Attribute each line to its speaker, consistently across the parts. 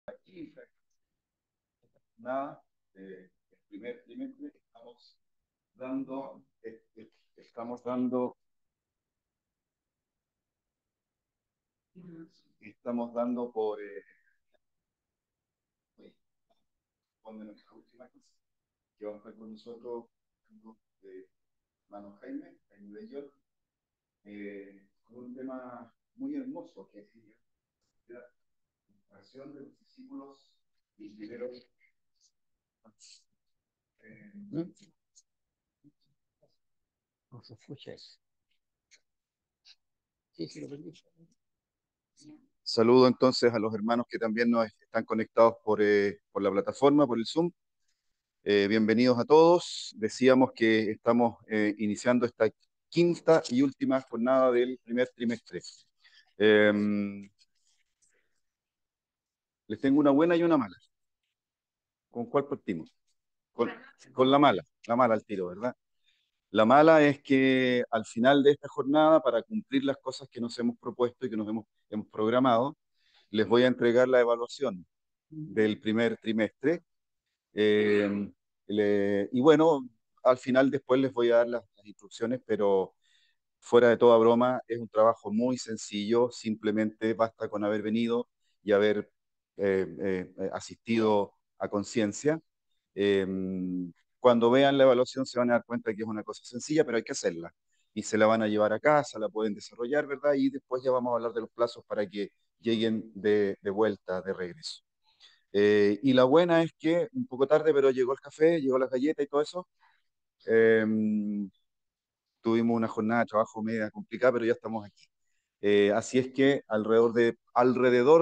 Speaker 1: Aquí, nada, el primer trimestre dando, estamos dando, estamos dando por con nuestra última clase, que va a estar con nosotros hermano Jaime Bellot, con un tema muy hermoso que es la acción de los discípulos y primeros. ¿Mm? No se escucha eso. Sí, sí, lo perdí. Saludo entonces a los hermanos que también nos están conectados por la plataforma, por el Zoom. Bienvenidos a todos. Decíamos que estamos iniciando esta quinta y última jornada del primer trimestre. Eh, Les tengo una buena y una mala. ¿Con cuál partimos? Con, con la mala al tiro, ¿verdad? La mala es que al final de esta jornada, para cumplir las cosas que nos hemos propuesto y que hemos programado, les voy a entregar la evaluación del primer trimestre. Eh, y bueno, al final después les voy a dar las instrucciones, pero fuera de toda broma, es un trabajo muy sencillo, simplemente basta con haber venido y haber asistido a conciencia. Eh, Cuando vean la evaluación se van a dar cuenta que es una cosa sencilla, pero hay que hacerla. Y se la van a llevar a casa, la pueden desarrollar, ¿verdad? Y después ya vamos a hablar de los plazos para que lleguen de vuelta, de regreso. Y la buena es que un poco tarde, pero llegó el café, llegó las galletas y todo eso. Eh, Tuvimos una jornada de trabajo media complicada, pero ya estamos aquí. Así es que alrededor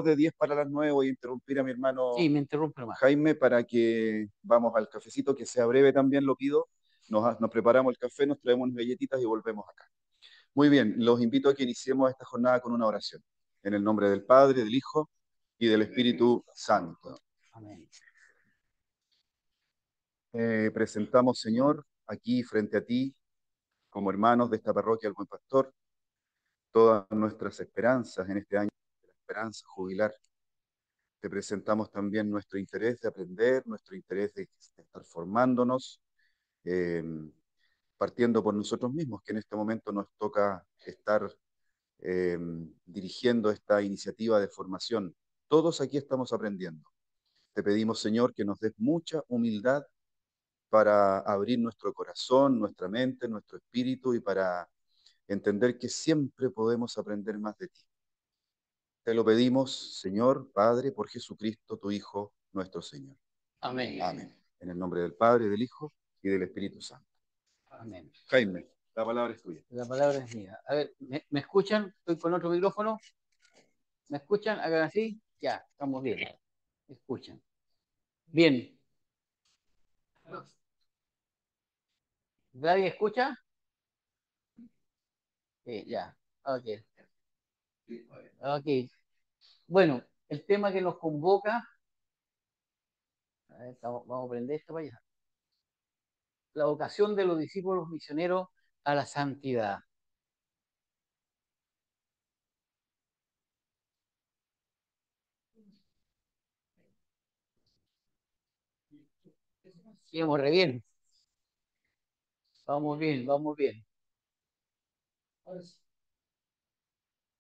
Speaker 1: de 10 para las 9 voy a interrumpir a mi hermano.
Speaker 2: Sí, me interrumpe más.
Speaker 1: Jaime para que vamos al cafecito, que sea breve también, lo pido. Nos preparamos el café, nos traemos unas galletitas y volvemos acá. Muy bien, los invito a que iniciemos esta jornada con una oración. En el nombre del Padre, del Hijo y del Espíritu Santo.
Speaker 2: Amén.
Speaker 1: Presentamos, Señor, aquí frente a ti, como hermanos de esta parroquia, el Buen Pastor, todas nuestras esperanzas en este año, la esperanza jubilar. Te presentamos también nuestro interés de aprender, nuestro interés de estar formándonos, eh, partiendo por nosotros mismos, que en este momento nos toca estar eh, dirigiendo esta iniciativa de formación. Todos aquí estamos aprendiendo. Te pedimos, Señor, que nos des mucha humildad para abrir nuestro corazón, nuestra mente, nuestro espíritu y para entender que siempre podemos aprender más de ti. Te lo pedimos, Señor, Padre, por Jesucristo, tu Hijo, nuestro Señor.
Speaker 2: Amén.
Speaker 1: Amén. En el nombre del Padre, del Hijo y del Espíritu Santo.
Speaker 2: Amén.
Speaker 1: Jaime, la palabra es tuya.
Speaker 2: La palabra es mía. A ver, ¿me escuchan? Estoy con otro micrófono. ¿Me escuchan? Hagan así. Ya, estamos bien. ¿Me escuchan? Bien. ¿Nadie escucha? Ya. Ok. Ok. Bueno, el tema que nos convoca, a ver, vamos a prender esto para allá. La vocación de los discípulos misioneros a la santidad. Sí, vamos re bien. Vamos bien, vamos bien.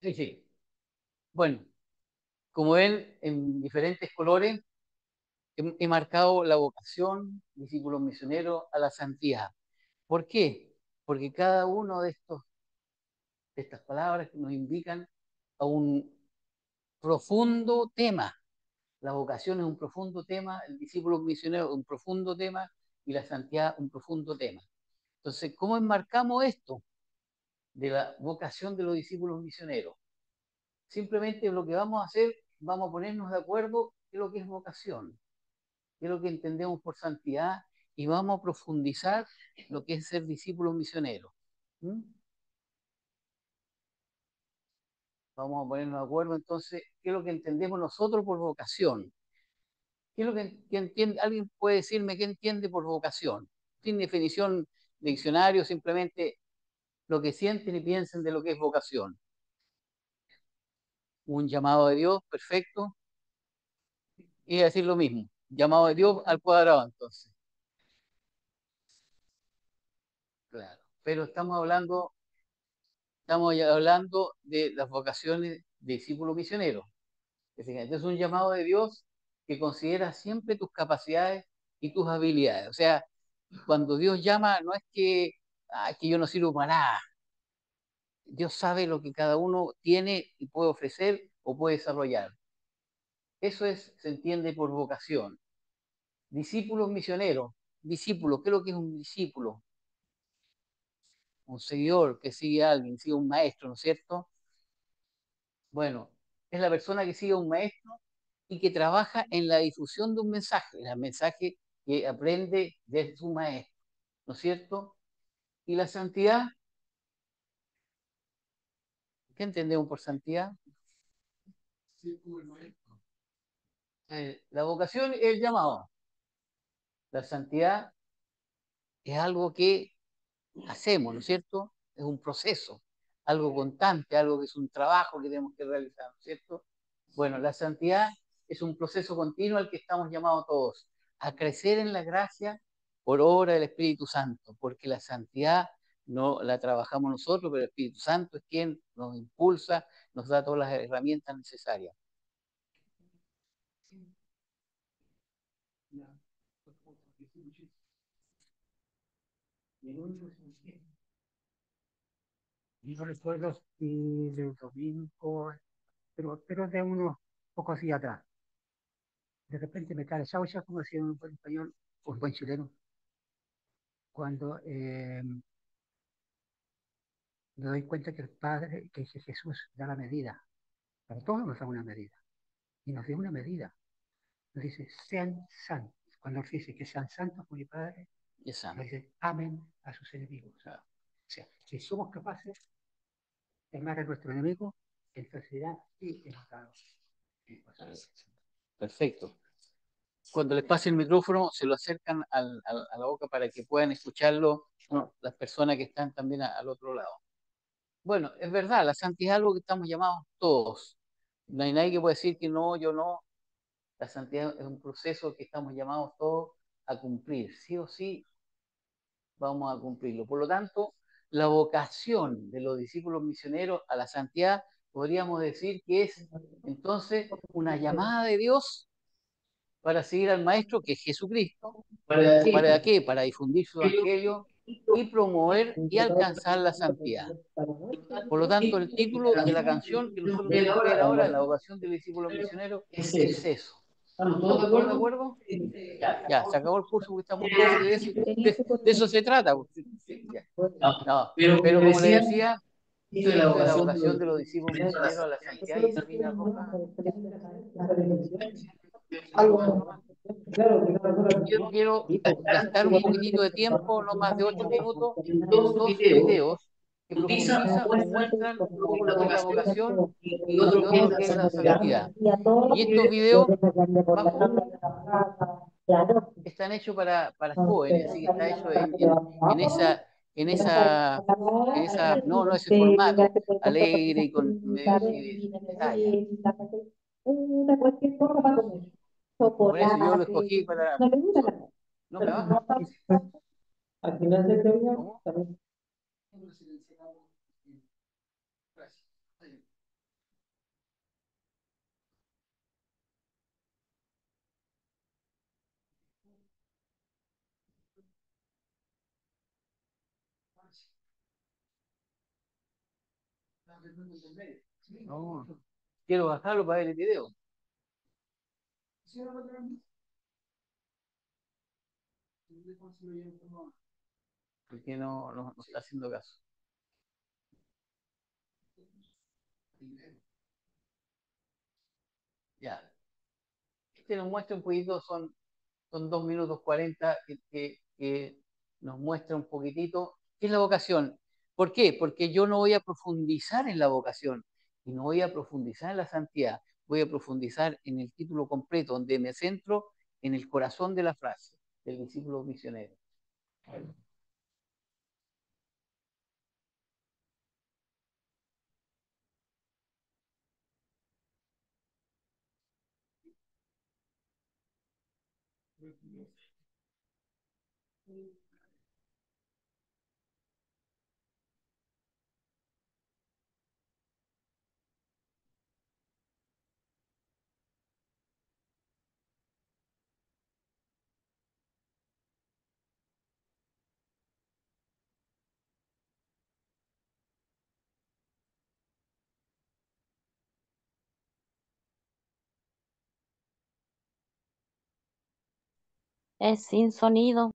Speaker 2: Sí, sí. Bueno, como ven, en diferentes colores he marcado la vocación, discípulos misioneros, a la santidad. ¿Por qué? Porque cada uno de estas palabras nos indican a un profundo tema. La vocación es un profundo tema, el discípulo misionero es un profundo tema y la santidad un profundo tema. Entonces, ¿cómo enmarcamos esto de la vocación de los discípulos misioneros? Simplemente lo que vamos a hacer, vamos a ponernos de acuerdo en lo que es vocación, qué es lo que entendemos por santidad y vamos a profundizar lo que es ser discípulos misioneros. ¿Mm? Vamos a ponernos de acuerdo entonces, qué es lo que entendemos nosotros por vocación. ¿Qué es lo que entiende? ¿Alguien puede decirme qué entiende por vocación? Sin definición de diccionario, simplemente lo que sienten y piensen de lo que es vocación. Un llamado de Dios, perfecto. Iba a decir lo mismo, llamado de Dios al cuadrado entonces. Claro. Pero estamos ya hablando de las vocaciones de discípulo misionero. Este es un llamado de Dios que considera siempre tus capacidades y tus habilidades. O sea, cuando Dios llama, no es que, que yo no sirvo para nada. Dios sabe lo que cada uno tiene y puede ofrecer o puede desarrollar. Eso se entiende por vocación. Discípulos misioneros. Discípulo, ¿qué es lo que es un discípulo? Un seguidor que sigue a alguien, sigue a un maestro, ¿no es cierto? Bueno, es la persona que sigue a un maestro y que trabaja en la difusión de un mensaje, el mensaje que aprende de su maestro, ¿no es cierto? Y la santidad, ¿qué entendemos por santidad? La vocación es el llamado. La santidad es algo que hacemos, ¿no es cierto? Es un proceso, algo constante, algo que es un trabajo que tenemos que realizar, ¿no es cierto? Bueno, la santidad es un proceso continuo al que estamos llamados todos, a crecer en la gracia por obra del Espíritu Santo, porque la santidad no la trabajamos nosotros, pero el Espíritu Santo es quien nos impulsa, nos da todas las herramientas necesarias.
Speaker 3: No recuerdo si del domingo, pero de unos pocos días atrás. De repente me cae saucha, como decía un buen español, un buen chileno, cuando me doy cuenta que el Padre, que Jesús da la medida. Para todos nos da una medida. Y nos dio una medida. Nos dice, sean santos. Cuando nos dice que sean santos como mi Padre, nos dice, amen a sus enemigos. O sea, si somos capaces de amar a nuestro enemigo, entonces ya sí hemos dado.
Speaker 2: Perfecto. Cuando les pase el micrófono, se lo acercan a la boca para que puedan escucharlo, ¿no?, las personas que están también al otro lado. Bueno, es verdad, la santidad es algo que estamos llamados todos. No hay nadie que pueda decir que no, yo no. La santidad es un proceso que estamos llamados todos a cumplir. Sí o sí vamos a cumplirlo. Por lo tanto, la vocación de los discípulos misioneros a la santidad podríamos decir que es entonces una llamada de Dios para seguir al Maestro, que es Jesucristo. ¿Para qué? Para difundir su evangelio y promover y alcanzar la santidad. Por lo tanto, el título de la canción que nosotros vamos a leer ahora, La vocación del discípulo misionero, es eso. ¿Estamos todos de acuerdo? Ya, se acabó el curso porque está muy difícil. De eso se trata. Ya. No, pero como le decía, esto de la vocación de los discípulos misioneros a la santidad, y esa línea roja, yo quiero gastar un poquitito de tiempo, no más de 8 minutos, en dos videos que profundizan o muestran un poco lo que es la vocación y otro que es la santidad. Y estos videos bajo están hechos para jóvenes, así que está hecho en esa, en esa, no, no ese formato alegre y con medio así de talla. Por eso yo lo escogí para eso. No me baja. ¿Cómo? No, quiero bajarlo para ver el video. Porque no está haciendo caso. Ya. Este nos muestra un poquito, son 2 minutos 40 que nos muestra un poquitito qué es la vocación. ¿Por qué? Porque yo no voy a profundizar en la vocación y no voy a profundizar en la santidad, voy a profundizar en el título completo, donde me centro en el corazón de la frase del discípulo misionero.
Speaker 4: Es sin sonido.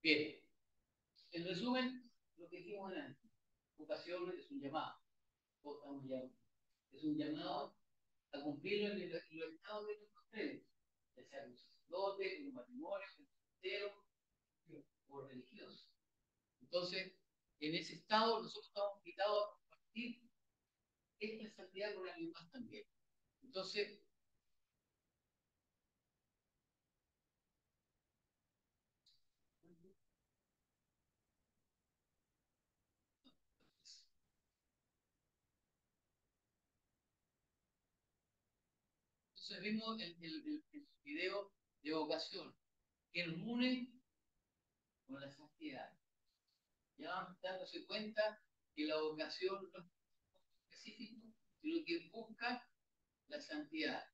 Speaker 2: Bien, en resumen, lo que dijimos antes, vocación es un llamado, es un llamado a cumplir los estados de nuestros credos, ya sea un sacerdote, un matrimonio, un soltero o religioso. Entonces, en ese estado nosotros estamos invitados a compartir esta santidad con alguien más también. Entonces, vimos el video de vocación que nos une con la santidad. Ya vamos dándose cuenta que la vocación no es específico, sino que busca la santidad.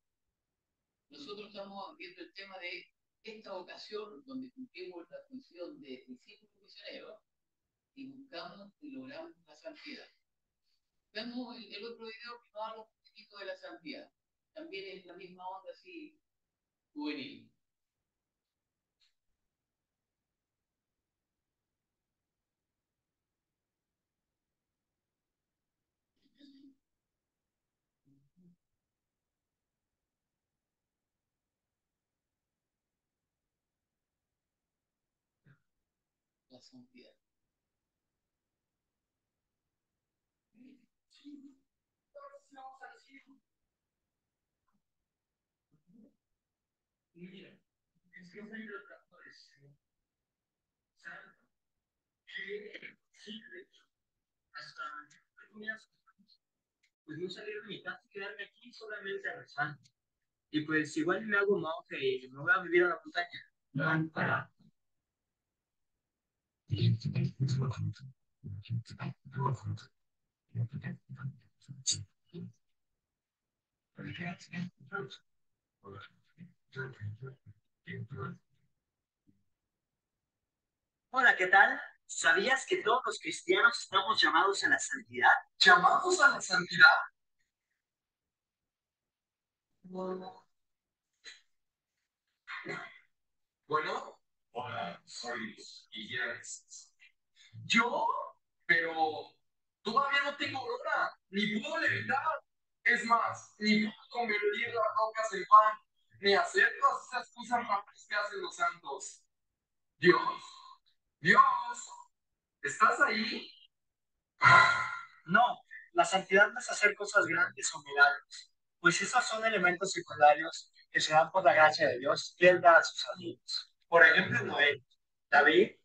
Speaker 2: Nosotros estamos viendo el tema de esta vocación donde cumplimos la función de discípulos misioneros y buscamos y logramos la santidad. Veamos el otro video que nos habla un poquito de la santidad. También es la misma onda así juvenil. La santidad. Mira, es que hay los trabajadores santos que sí, de hecho, hasta pues no salir de mi casa y quedarme aquí solamente a rezar. Y pues igual me hago monje y me voy a vivir a la montaña. Hola, ¿qué tal? ¿Sabías que todos los cristianos estamos llamados a la santidad? ¿Llamados a la santidad? Bueno, hola, soy Guillermo. ¿Yo? Pero todavía no tengo hora, ni puedo levitar.
Speaker 5: Es más, ni puedo convertir las rocas en pan, ni hacer todas esas cosas raras que hacen los santos. Dios, Dios, ¿estás ahí?
Speaker 6: No, la santidad no es hacer cosas grandes o milagros, pues esos son elementos secundarios que se dan por la gracia de Dios y Él da a sus amigos. Por ejemplo, Noé, David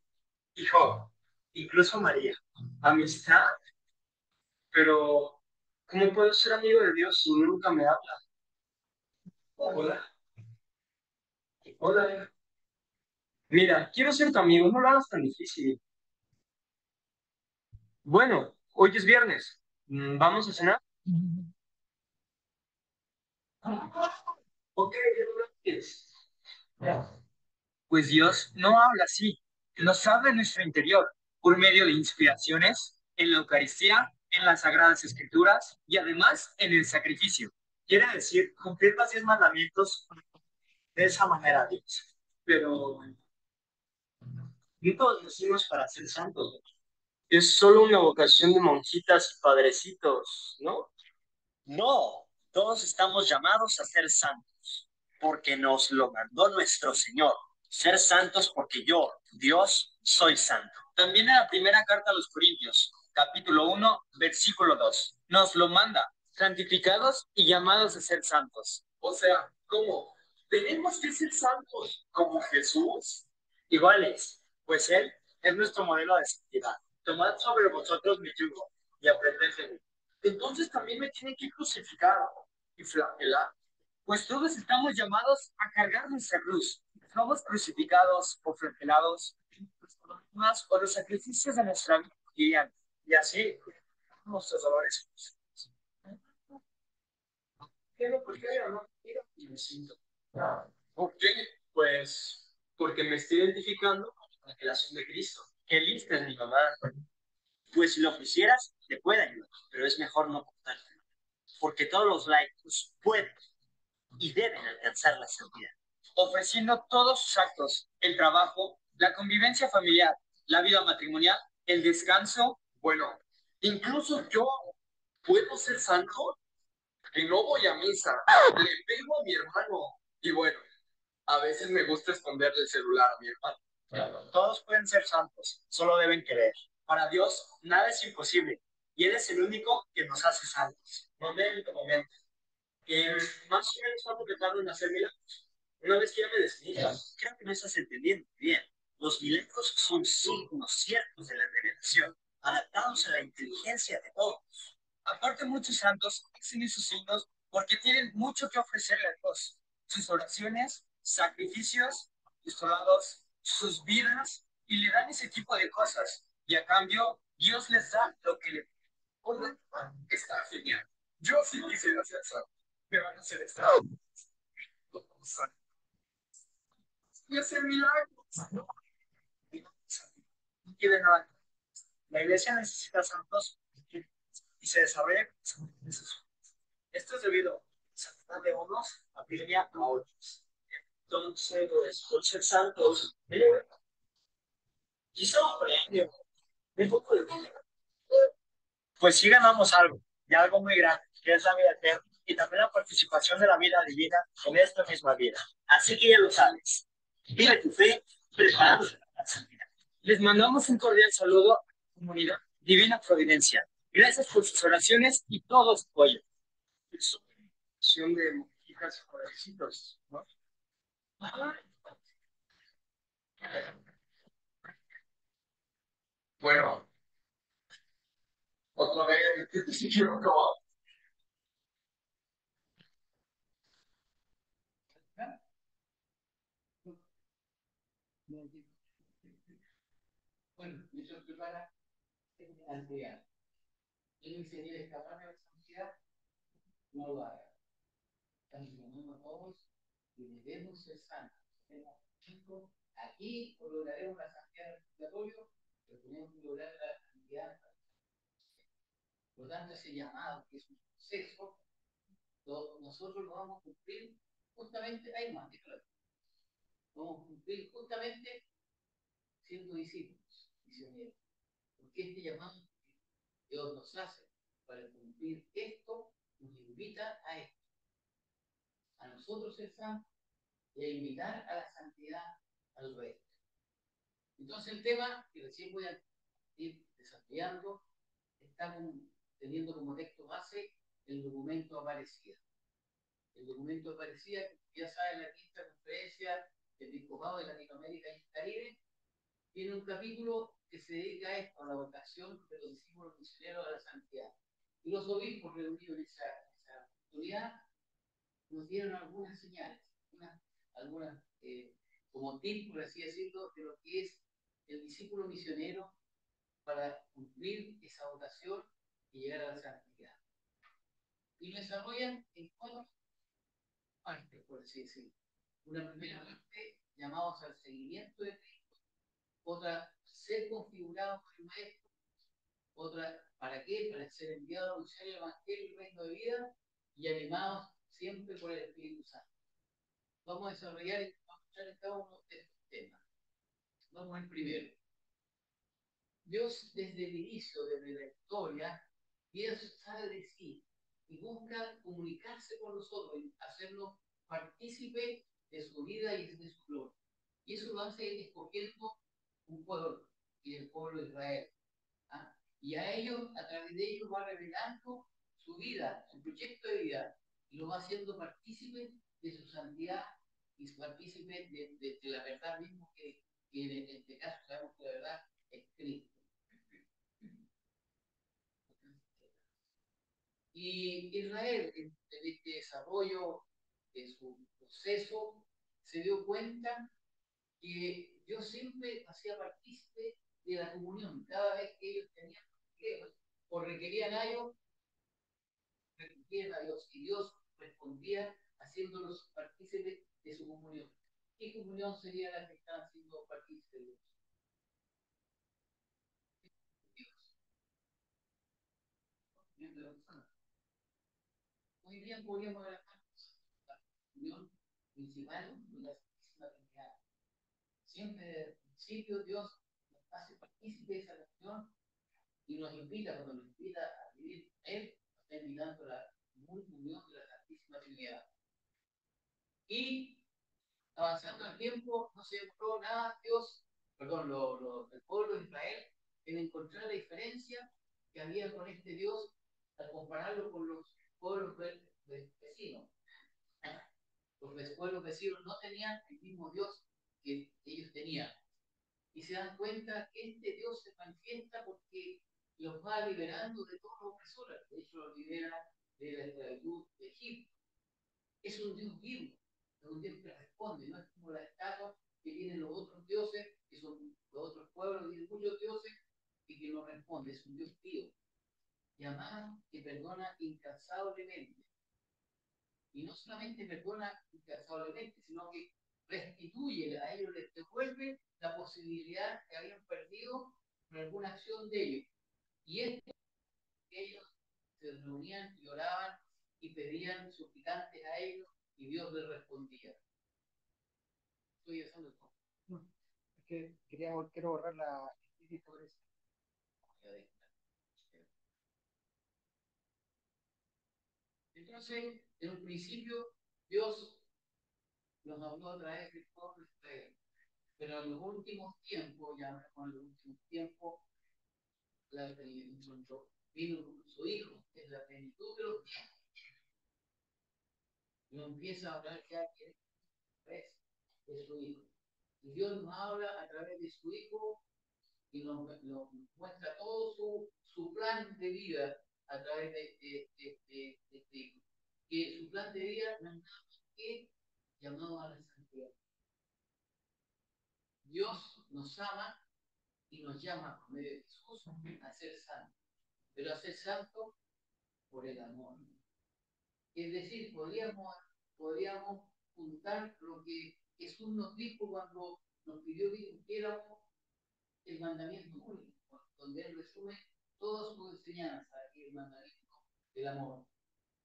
Speaker 6: y Job, incluso María. Amistad, pero ¿cómo puedo ser amigo de Dios si nunca me habla? Hola, hola. Mira, quiero ser tu amigo, no lo hagas tan difícil. Bueno, hoy es viernes. ¿Vamos a cenar? Ok, ya lo ves. Pues Dios no habla así, nos habla en nuestro interior, por medio de inspiraciones, en la Eucaristía, en las Sagradas Escrituras y además en el sacrificio. Quiere decir, cumplir los 10 mandamientos de esa manera, Dios. Pero no todos nacimos para ser santos. Es solo una vocación de monjitas y padrecitos, ¿no? No, todos estamos llamados a ser santos, porque nos lo mandó nuestro Señor. Ser santos porque yo, Dios, soy santo. También en la primera carta a los Corintios, capítulo 1, versículo 2, nos lo manda, santificados y llamados a ser santos.
Speaker 5: O sea, ¿cómo? ¿Tenemos que ser santos como Jesús?
Speaker 6: Iguales, pues Él es nuestro modelo de santidad. Tomad sobre vosotros mi yugo y aprended de mí.
Speaker 5: Entonces también me tienen que crucificar y flagelar.
Speaker 6: Pues todos estamos llamados a cargar nuestra cruz. Somos crucificados o flagelados más por los sacrificios de nuestra vida cotidiana. Y así nuestros dolores.
Speaker 5: ¿Por qué no? Y me siento. ¿Por qué? Pues porque me estoy identificando con la relación de Cristo.
Speaker 6: Qué lista es mi mamá. Pues si lo quisieras, te puede ayudar, pero es mejor no contarte. Porque todos los laicos pueden y deben alcanzar la santidad, ofreciendo todos sus actos, el trabajo, la convivencia familiar, la vida matrimonial, el descanso.
Speaker 5: Bueno, incluso yo puedo ser santo, que no voy a misa, le pego a mi hermano y bueno, a veces me gusta esconderle el celular a mi hermano.
Speaker 6: Todos pueden ser santos, solo deben querer. Para Dios, nada es imposible, y Él es el único que nos hace santos. Momento, momento. Más o menos cuánto te tarda en hacer milagros. Una vez que ya me definía, creo que no estás entendiendo bien. Los milagros son signos ciertos de la revelación, adaptados a la inteligencia de todos. Aparte, muchos santos hacen esos signos porque tienen mucho que ofrecerle a Dios. Sus oraciones, sacrificios, apostolados, sus vidas, y le dan ese tipo de cosas. Y a cambio, Dios les da lo que le piden.
Speaker 5: Está genial. Yo sí quisiera ser santo. Me van a hacer esto. Y hacer milagros.
Speaker 6: No quieren nada. La iglesia necesita santos y se desarrolla con esos. Esto es debido a la santidad de unos apremia a otros. Entonces, pues, por ser santos, quizá un premio, un poco de dinero. Pues sí ganamos algo, y algo muy grande, que es la vida eterna, y también la participación de la vida divina en esta misma vida. Así que ya lo sabes. Vive tu fe, preparándose para la santidad. Les mandamos un cordial saludo a la comunidad Divina Providencia. Gracias por sus oraciones y todo su apoyo. Es una acción de monjitas y jovencitos, ¿no?
Speaker 5: Bueno, otra vez, ¿qué te siguió acabado?
Speaker 2: Bueno, mientras prepara la santidad. Él me quería escaparme de la santidad, no lo haga. Estamos llamando a todos y debemos ser santos. Chicos, aquí lograremos la santidad del purgatorio, pero tenemos que lograr la santidad. Por lo tanto, ese llamado, que es un proceso, nosotros lo vamos a cumplir justamente, hay más, vamos a cumplir justamente siendo discípulos, misioneros. Porque este llamado que Dios nos hace para cumplir esto nos invita a esto, a nosotros ser santos y a invitar a la santidad al resto. Entonces el tema, que recién voy a ir desarrollando, está teniendo como texto base el documento Aparecida. El documento Aparecida, que ya saben, la quinta conferencia del Episcopado de Latinoamérica y el Caribe, tiene un capítulo que se dedica a esto, a la vocación de los discípulos misioneros a la santidad. Y los obispos reunidos en esa oportunidad nos dieron algunas señales, algunas como tips, por así decirlo, de lo que es el discípulo misionero para cumplir esa vocación y llegar a la santidad. Y lo desarrollan en cuatro partes, por así decirlo. Una primera parte, llamados al seguimiento de Cristo. Otra, ser configurado por el Maestro. Otra, ¿para qué? Para ser enviado a anunciar el Evangelio y el reino de vida, y animados siempre por el Espíritu Santo. Vamos a desarrollar y vamos a entrar en cada uno de estos temas. Vamos al primero. Dios, desde el inicio, desde la historia, Dios sabe de sí y busca comunicarse con nosotros y hacernos partícipe de su vida y de su gloria. Y eso lo hace escogiendo un pueblo, y el pueblo de Israel. ¿Ah? Y a ellos, a través de ellos, va revelando su vida, su proyecto de vida, y lo va haciendo partícipe de su santidad y partícipe de la verdad mismo que en este caso sabemos que la verdad es Cristo. Y Israel, en este desarrollo de su proceso, se dio cuenta que Dios siempre hacía partícipe de la comunión. Cada vez que ellos tenían problemas o requerían algo, recurrían a Dios y Dios respondía haciéndolos partícipes de su comunión. ¿Qué comunión sería la que están haciendo partícipes de Dios? Muy bien, podríamos ver la comunión principal de la Santísima Trinidad. Siempre desde el principio Dios nos hace partícipe de esa comunión y nos invita, cuando nos invita a vivir Él, nos está invitando a la comunión de la Santísima Trinidad. Y avanzando el tiempo, no se demoró nada Dios, perdón, el pueblo de Israel, en encontrar la diferencia que había con este Dios al compararlo con los pueblos vecinos. Los pueblos vecinos no tenían el mismo Dios que ellos tenían. Y se dan cuenta que este Dios se manifiesta porque los va liberando de todos los opresores. De hecho, los libera de la esclavitud de Egipto. Es un Dios vivo, es un Dios que responde, no es como la estatua que tienen los otros dioses, que son los otros pueblos, tienen muchos dioses y que no responde, es un Dios vivo, llamado que perdona incansablemente. Y no solamente perdona incansablemente, sino que restituye a ellos, les devuelve la posibilidad que habían perdido por alguna acción de ellos. Y es que ellos se reunían y oraban y pedían suplicantes a ellos y Dios les respondía. Estoy haciendo esto.
Speaker 3: No, es que quiero borrar la espíritu por eso.
Speaker 2: Entonces, en un principio, Dios nos habló a través del pueblo de Israel. Pero en los últimos tiempos, ya con los últimos tiempos, vino su Hijo, que es la plenitud de los tiempos. Y nos empieza a hablar ya que es de su Hijo. Y Dios nos habla a través de su Hijo y nos muestra todo su plan de vida a través de este Hijo. Que su plan de vida no es nada más que llamado a la santidad. Dios nos ama y nos llama por medio de Jesús a ser santos, pero a ser santos por el amor. Es decir, podríamos juntar lo que Jesús nos dijo cuando nos pidió que cumpliéramos el mandamiento único, donde Él resume toda su enseñanza, el mandamiento del amor.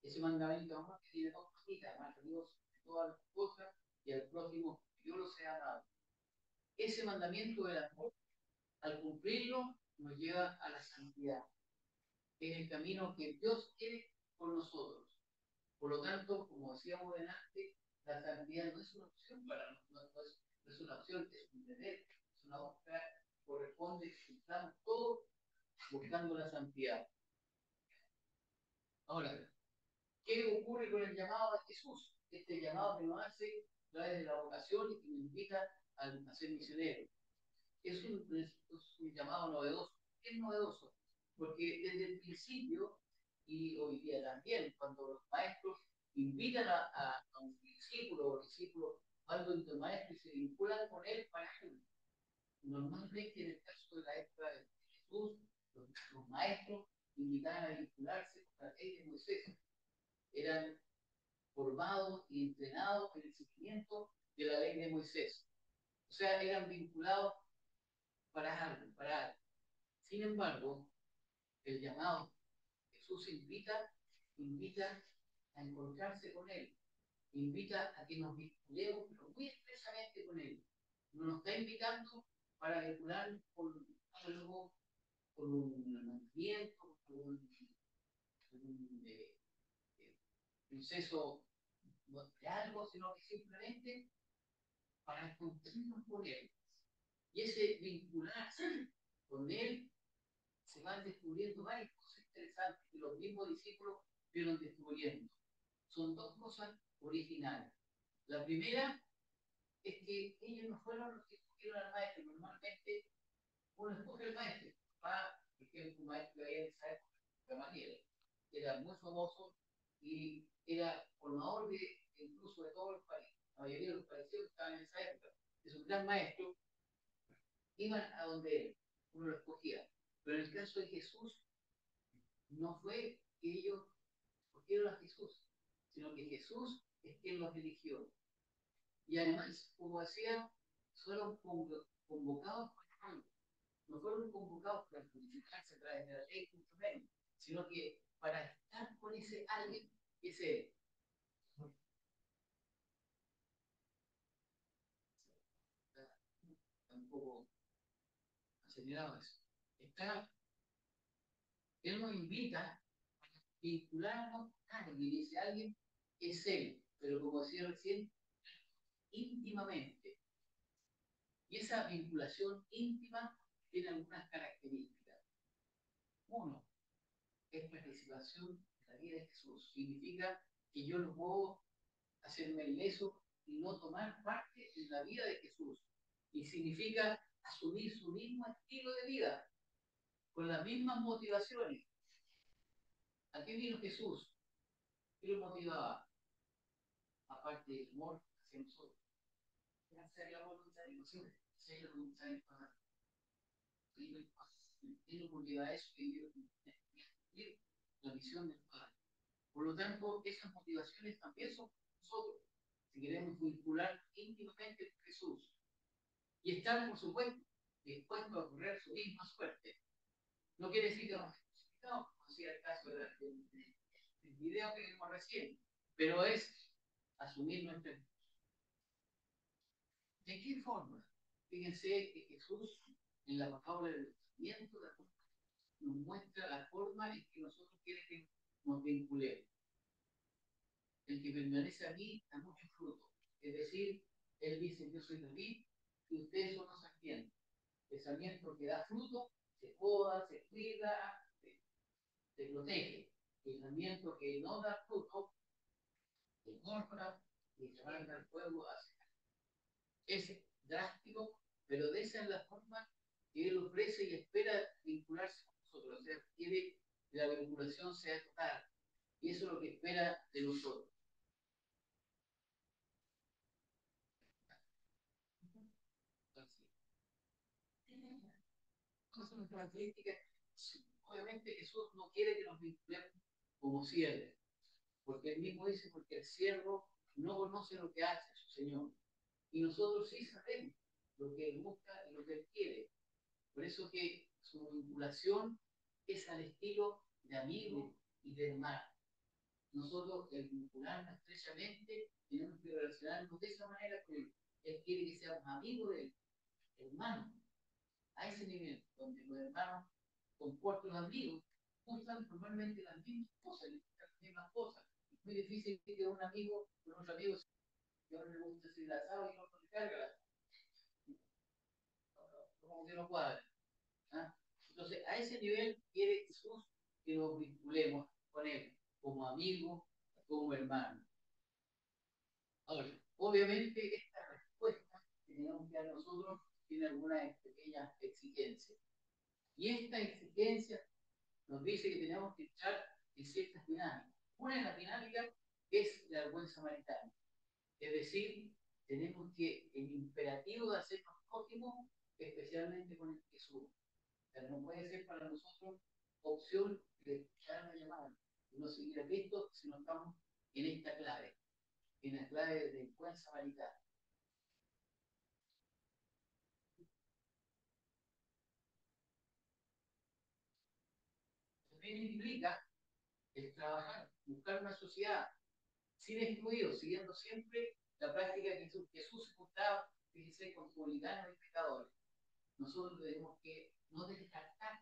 Speaker 2: Ese mandamiento de amor que tiene dos cositas: amar a Dios de todas las cosas y al prójimo yo los he amado. Ese mandamiento del amor, al cumplirlo, nos lleva a la santidad. Es el camino que Dios quiere con nosotros. Por lo tanto, como decíamos delante, la santidad no es una opción para nosotros, no es una opción, es un deber, es una búsqueda que corresponde que estamos todos buscando la santidad. Ahora, ¿qué ocurre con el llamado de Jesús? Este llamado que nos hace a través de la vocación y que nos invita a ser misioneros. Es un llamado novedoso. Es novedoso, porque desde el principio, y hoy día también, cuando los maestros invitan a un discípulo o discípulo van donde el maestro y se vinculan con él para él. Normalmente en el caso de la época de Jesús, los maestros invitaban a vincularse con la ley de Moisés. Eran formados y entrenados en el seguimiento de la ley de Moisés. O sea, eran vinculados para algo, para algo. Sin embargo, el llamado Jesús invita a encontrarse con Él, invita a que nos vinculemos, pero muy expresamente con Él. No nos está invitando para vincularnos con algo, con un mandamiento, con un proceso de algo, sino que simplemente para encontrarnos con Él. Y ese vincularse con Él se van descubriendo varias cosas interesantes que los mismos discípulos fueron descubriendo. Son dos cosas originales. La primera es que ellos no fueron los que escogieron al maestro. Normalmente uno escoge al maestro. Por ejemplo, un maestro que había en esa época, Gamaliel, era muy famoso y era formador incluso de todos los países. La mayoría de los países que estaban en esa época. Es un gran maestro. Iban a donde él, uno lo escogía. Pero en el caso de Jesús, no fue que ellos escogieron a Jesús, sino que Jesús es quien los eligió. Y además, como decía, fueron convocados por el no fueron convocados para purificarse a través de la ley, mucho menos, sino que para estar con ese alguien que es Él. Está un poco acelerado eso. Él nos invita a vincularnos a alguien, y dice alguien es Él, pero como decía recién, íntimamente. Y esa vinculación íntima tiene algunas características. Uno, es participación en la vida de Jesús. Significa que yo no puedo hacerme ileso y no tomar parte en la vida de Jesús. Y significa asumir su mismo estilo de vida, con las mismas motivaciones. ¿A qué vino Jesús? ¿Qué lo motivaba? Aparte del amor hacia nosotros. Hacer la voluntad de nosotros. Hacer la voluntad del Padre. Él nos motiva a eso, que la misión del Padre. Por lo tanto, esas motivaciones también son nosotros, si queremos vincular íntimamente con Jesús. Y estar, por supuesto, dispuestos a correr su misma suerte. No quiere decir que nos necesitamos, como decía el caso del video que vimos recién, pero es asumir nuestra. ¿De qué forma? Fíjense que Jesús, en la parábola del nacimiento, nos muestra la forma en que nosotros queremos que nos vinculemos. El que permanece a mí da mucho fruto. Es decir, él dice, yo soy David y ustedes son los sarmientos. El sarmiento que da fruto se poda, se cuida, se protege. El sarmiento que no da fruto se corta y se manda al fuego hacia. Es drástico, pero de esa es la forma que él ofrece y espera vincularse con nosotros. O sea, quiere que la vinculación sea total. Y eso es lo que espera de nosotros. Son características. Obviamente Jesús no quiere que nos vinculemos como siervos, porque él mismo dice, porque el siervo no conoce lo que hace su Señor. Y nosotros sí sabemos lo que él busca y lo que él quiere. Por eso que su vinculación es al estilo de amigo y de hermano. Nosotros, el vincularnos estrechamente, tenemos que relacionarnos de esa manera con él. Él quiere que seamos amigos de él, hermanos. A ese nivel, donde los hermanos con cuatro amigos usan normalmente las mismas cosas, mismas cosas. Es muy difícil que un amigo con otro amigo, que a uno le gusta hacer el asado y a otro le carga la como que no cuadra. ¿Ah? Entonces, a ese nivel quiere Jesús que nos vinculemos con Él, como amigos, como hermanos. Ahora, obviamente, esta respuesta que tenemos que dar nosotros tiene algunas pequeñas exigencias. Y esta exigencia nos dice que tenemos que entrar en ciertas dinámicas. Una de las dinámicas es la del buen samaritano. Es decir, tenemos que el imperativo de hacernos prójimos, especialmente con el Jesús. Pero no puede ser para nosotros opción de escuchar la llamada y no seguir a Cristo si no estamos en esta clave, en la clave del buen samaritano. También implica el trabajar, buscar una sociedad sin excluidos, siguiendo siempre la práctica que Jesús se juntaba, fíjese, con publicanos y pecadores. Nosotros tenemos que no descartar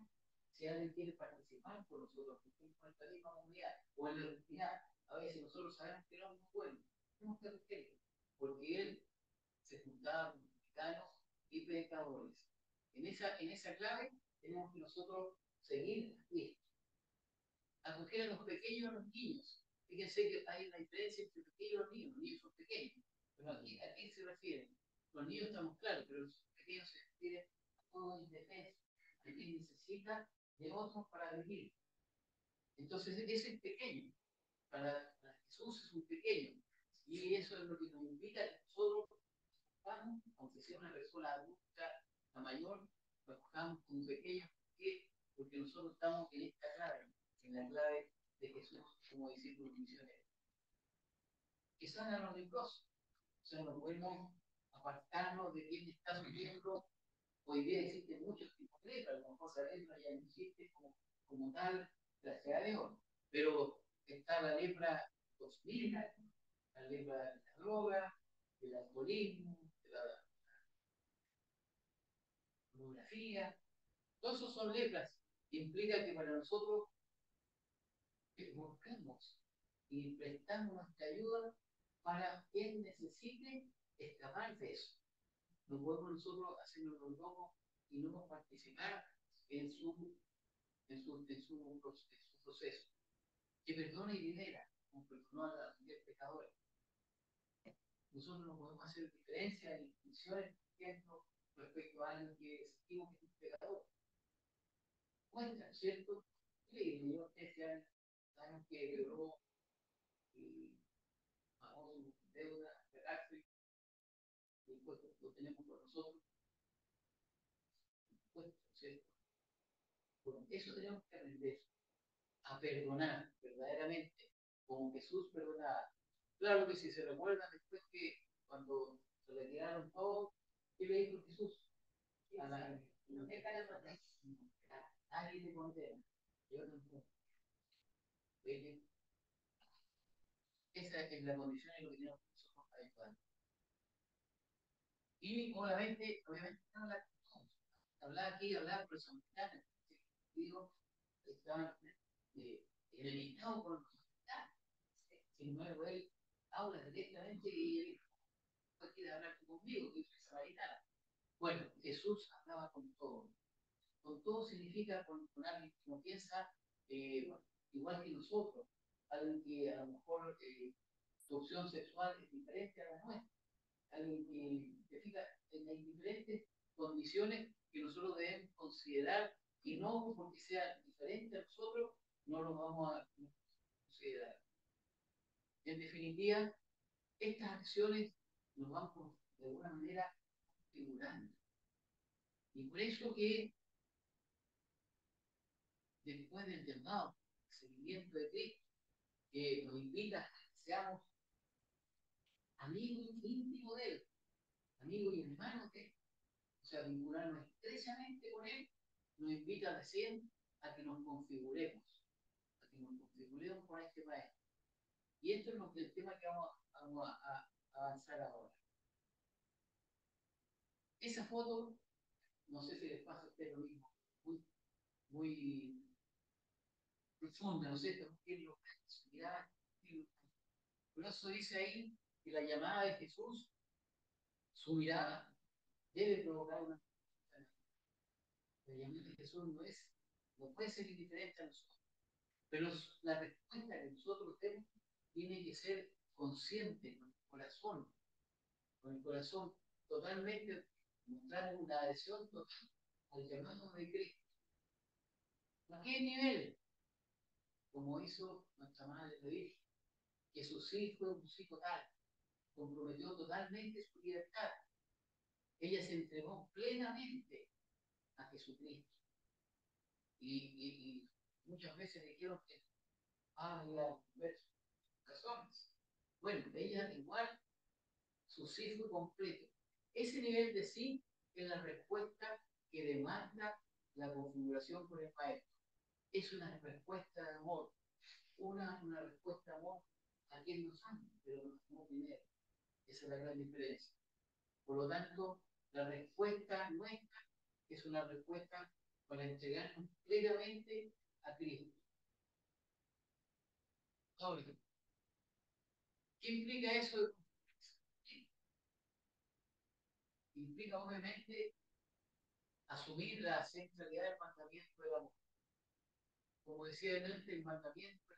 Speaker 2: si alguien quiere participar con nosotros, porque en nuestra misma comunidad o en la comunidad, a veces nosotros sabemos que no es muy bueno, tenemos que respetar, porque él se juntaba con publicanos y pecadores. En esa clave tenemos que nosotros seguir a Cristo, acoger a los pequeños y a los niños. Fíjense que hay una diferencia entre pequeños y los niños son pequeños. Pero aquí, ¿a qué se refieren? Los niños estamos claros, pero los pequeños se refieren a todo indefenso, a quien necesita de otros para vivir. Entonces, ese es pequeño. Para Jesús es un pequeño. Y eso es lo que nos invita a que nosotros, vamos, aunque sea una persona adulta, la mayor, lo buscamos como pequeño. ¿Por qué? Porque nosotros estamos en esta clave, en la clave de Jesús como discípulos misioneros. Que sanan los leprosos. O sea, no podemos apartarnos de quien está sufriendo. Hoy día existen muchos tipos de lepra, a lo mejor la lepra ya no existe como tal, gracias a Dios. Pero está la lepra cosmética, la lepra de la droga, del alcoholismo, de la pornografía. Todos esos son lepras. Implica que para nosotros buscamos y prestamos nuestra ayuda para quien necesite escapar de eso. No podemos nosotros hacernos los locos y no participar en su proceso. Que perdona y libera, como perdonó a la mujer pecadora. Nosotros no podemos hacer diferencia en distinciones, por ejemplo, respecto a alguien que sentimos que es un pecador. Cuentan, ¿cierto? Sí, yo ustedes saben que quebró y pagó su deuda, de cárcel, y después lo tenemos con nosotros, ¿cierto? Bueno, eso tenemos que aprender a perdonar verdaderamente, como Jesús perdonaba. Claro que si se recuerdan después que cuando se le tiraron todos, ¿qué le dijo Jesús? A la, nadie te condena. Yo no. Esa es la condición en lo que tenemos nosotros ayudar. Y obviamente no hablar aquí, hablar por los americanos. Digo, estaban enemistado con los americanos. Sin embargo, él habla directamente y él no quiere hablar conmigo, que soy samaritana. Bueno, Jesús hablaba con todo. Con todo significa con alguien que no piensa bueno, igual que nosotros, alguien que a lo mejor su opción sexual es diferente a la nuestra, alguien que fija en las diferentes condiciones que nosotros debemos considerar y no porque sea diferente a nosotros, no lo vamos a considerar. En definitiva, estas acciones nos van de alguna manera configurando. Y por eso que después del llamado, seguimiento de Cristo, que nos invita a que seamos amigos íntimos de Él, amigos y hermanos de Él, o sea, vincularnos estrechamente con Él, nos invita recién a que nos configuremos, con este maestro. Y esto es el tema que vamos a avanzar ahora. Esa foto, no sé si les pasa a ustedes lo mismo, muy profunda, ¿no es cierto? mirada. Por eso dice ahí que la llamada de Jesús, su mirada, debe provocar una. La llamada de Jesús no puede ser indiferente a nosotros. Pero la respuesta que nosotros tenemos tiene que ser consciente, con el corazón totalmente, mostrar una adhesión total al llamado de Cristo. ¿A qué nivel? Como hizo nuestra Madre la Virgen, que su sí fue un sí total, comprometió totalmente su libertad. Ella se entregó plenamente a Jesucristo. Y muchas veces dijeron que la razones. Bueno, ella igual, su sí fue completo. Ese nivel de sí es la respuesta que demanda la configuración por el maestro. Es una respuesta de amor, una respuesta de amor a quien nos ama, pero nos amó primero. Esa es la gran diferencia. Por lo tanto, la respuesta nuestra es una respuesta para entregarnos plenamente a Cristo. Ahora, ¿qué implica eso? Implica obviamente asumir la centralidad del mandamiento del amor. Como decía delante, el mandamiento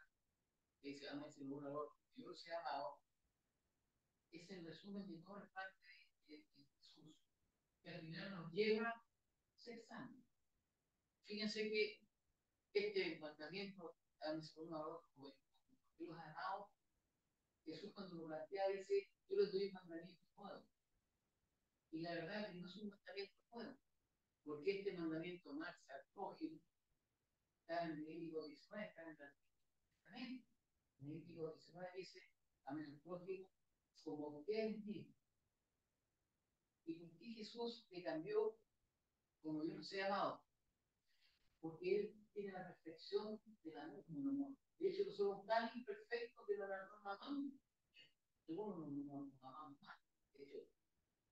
Speaker 2: que dice, amarse el uno al otro, Dios se ama a otro. Es el resumen de toda parte de Jesús, que al final nos lleva a ser santos. Fíjense que este mandamiento, amarse el uno al otro, como Dios ha amado, Jesús cuando lo plantea dice, yo les doy un mandamiento nuevo. Y la verdad es que no es un mandamiento nuevo, porque este mandamiento amarse al prójimo está en Levítico 19, está en el Antiguo Testamento. En Levítico 19 dice, amén al prójimo como que en ti. ¿Y por qué Jesús le cambió como yo no sé amado? Porque Él tiene la perfección del amor como un amor. De hecho, nosotros somos tan imperfectos que no nos amamos. Según nos amamos más. De hecho,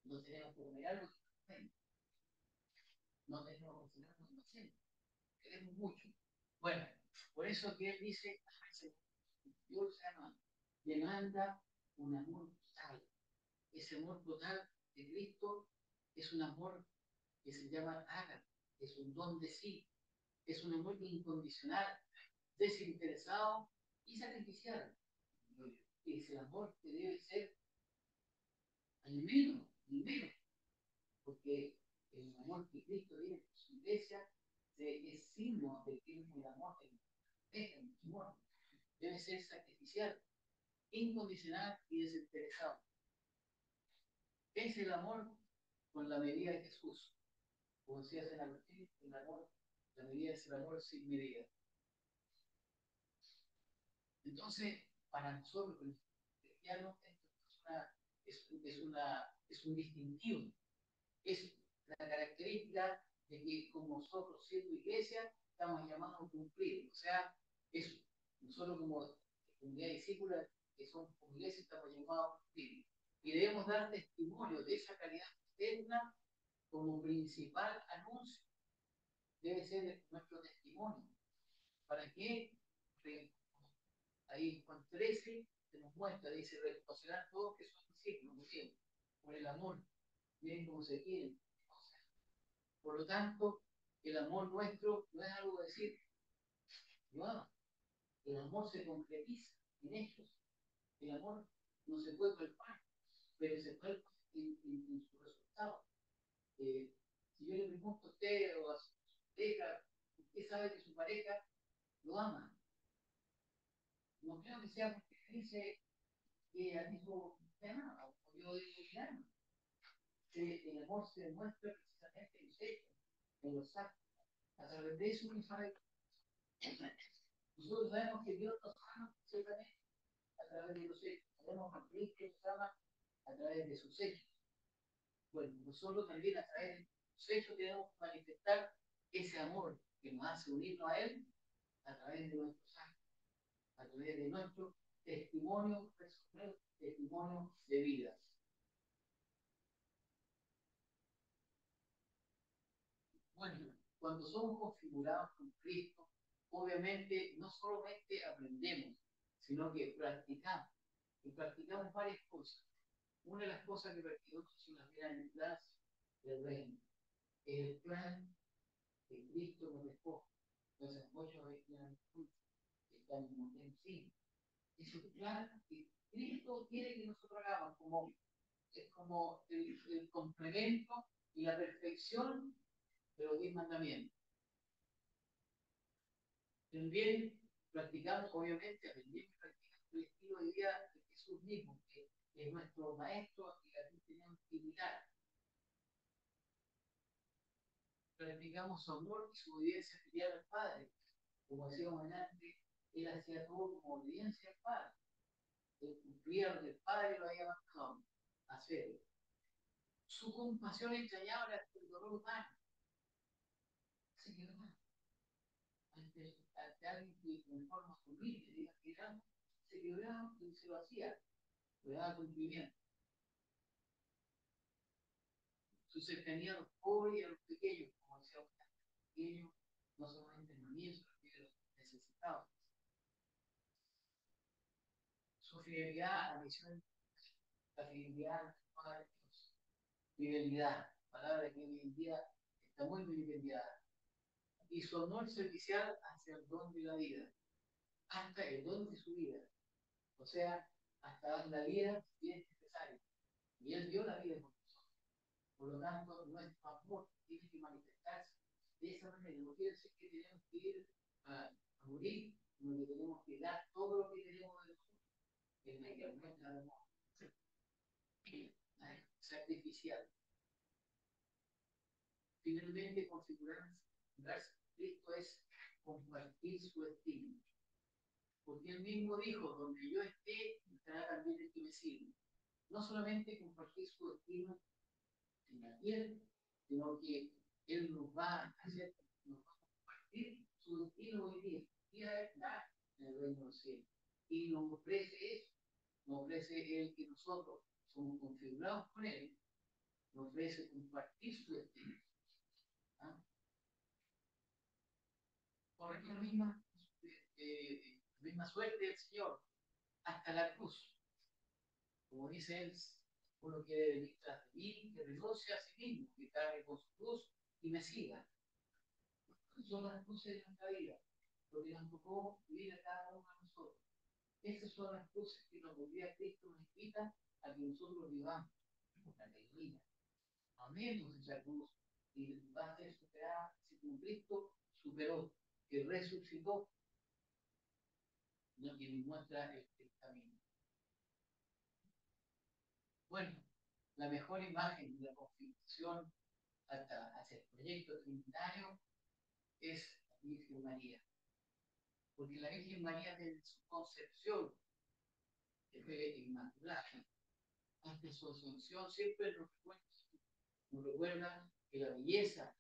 Speaker 2: no tenemos que comer algo que nos hacemos. No tenemos que cocinar lo que nos hacemos. Queremos mucho. Bueno, por eso que Él dice, Dios se ama, demanda un amor total. Ese amor total de Cristo es un amor que se llama ágape, es un don de sí, es un amor incondicional, desinteresado y sacrificial. Es el amor que debe ser al menos, porque el amor que Cristo tiene por su iglesia es signo de que es el amor que debe ser sacrificial, incondicional y desinteresado. Es el amor con la medida de Jesús. Como decía en el amor, la medida es el amor sin medida. Entonces, para nosotros, los cristianos, es un distintivo. Es la característica de que como nosotros, siendo iglesia, estamos llamados a cumplir. O sea, es nosotros como comunidad discípula, que somos como iglesia, estamos llamados a cumplir. Y debemos dar testimonio de esa calidad externa como principal anuncio. Debe ser nuestro testimonio. ¿Para qué? Ahí en Juan 13 se nos muestra, dice, reconocerán todos que son discípulos, muy bien, por el amor, miren cómo se quieren. Por lo tanto, el amor nuestro no es algo de decir, no, el amor se concretiza en ellos. El amor no se puede palpar, pero se palpa en su resultado. Si yo le pregunto a usted o a su pareja, usted sabe que su pareja lo ama. No creo que sea porque dice que ella dijo, me ama, o yo digo, me ama. El amor se demuestra precisamente en los hechos, en los actos. A través de eso uno sabe. Nosotros sabemos que Dios nos ama precisamente a través de los hechos. Sabemos que Cristo nos ama a través de sus hechos. Bueno, nosotros también a través de sus hechos tenemos que manifestar ese amor que nos hace unirnos a Él a través de nuestros actos, a través de nuestro testimonio personal, testimonio de vida. Bueno, cuando somos configurados con Cristo, obviamente no solamente aprendemos, sino que practicamos. Y practicamos varias cosas. Una de las cosas que practicamos son las bienaventuranzas del reino. Es el plan que Cristo nos dejó. Entonces, muchos están en sí. Es un plan que Cristo quiere que nosotros hagamos, es como el complemento y la perfección de los 10 mandamientos. También practicamos, obviamente, aprendimos y practicamos el estilo de vida de Jesús mismo, que es nuestro maestro y la que tenemos que imitar. Practicamos su amor y su obediencia filial al Padre. Como decíamos antes, él hacía todo como obediencia al Padre. Él cumplía lo que el Padre lo había mandado a hacer. Su compasión entrañable hasta el dolor humano. Se quedó mal. Ante alguien que en forma humilde diga que era, se quebraba y se lo hacía. Le daba cumplimiento. Su cercanía a los pobres y a los pequeños, como decía usted, pequeños, no solamente en los niños, sino que los necesitados. Su fidelidad a la misión, la fidelidad al Padre de Dios. Fidelidad, palabra que hoy en día está muy vilipendiada. Y su honor servicial hacia el don de la vida, hasta el don de su vida. O sea, hasta dar la vida si es necesario. Y él dio la vida por nosotros. Por lo tanto, nuestro amor tiene que manifestarse de esa manera. No quiere decir que tenemos que ir a morir, sino que tenemos que dar todo lo que tenemos de nosotros. En la que muestra de amor. Sacrificial. Finalmente, configurarse Cristo es compartir su destino. Porque él mismo dijo, donde yo esté, estará también el que me sigue. No solamente compartir su destino en la tierra, sino que él nos va a hacer, nos va a compartir su destino hoy día. Y a estar en el reino de los cielos. Y nos ofrece eso, nos ofrece el que nosotros somos configurados con él, nos ofrece compartir su destino. ¿Ah? Correr la misma suerte del Señor hasta la cruz. Como dice él, uno quiere venir tras de mí, que renuncie a sí mismo, que cargue con su cruz y me siga. Son las cruces de nuestra vida, lo que nos tocó vivir a cada uno de nosotros. Esas son las cruces que nos volvía Cristo nos invita a que nosotros vivamos. La alegría. Amemos esa cruz y va a ser superada si Cristo superó, que resucitó, no que nos muestra el camino. Bueno, la mejor imagen de la configuración hacia el proyecto trinitario es la Virgen María. Porque la Virgen María desde su concepción, que fue inmaculada, hasta su asunción siempre nos recuerda que la belleza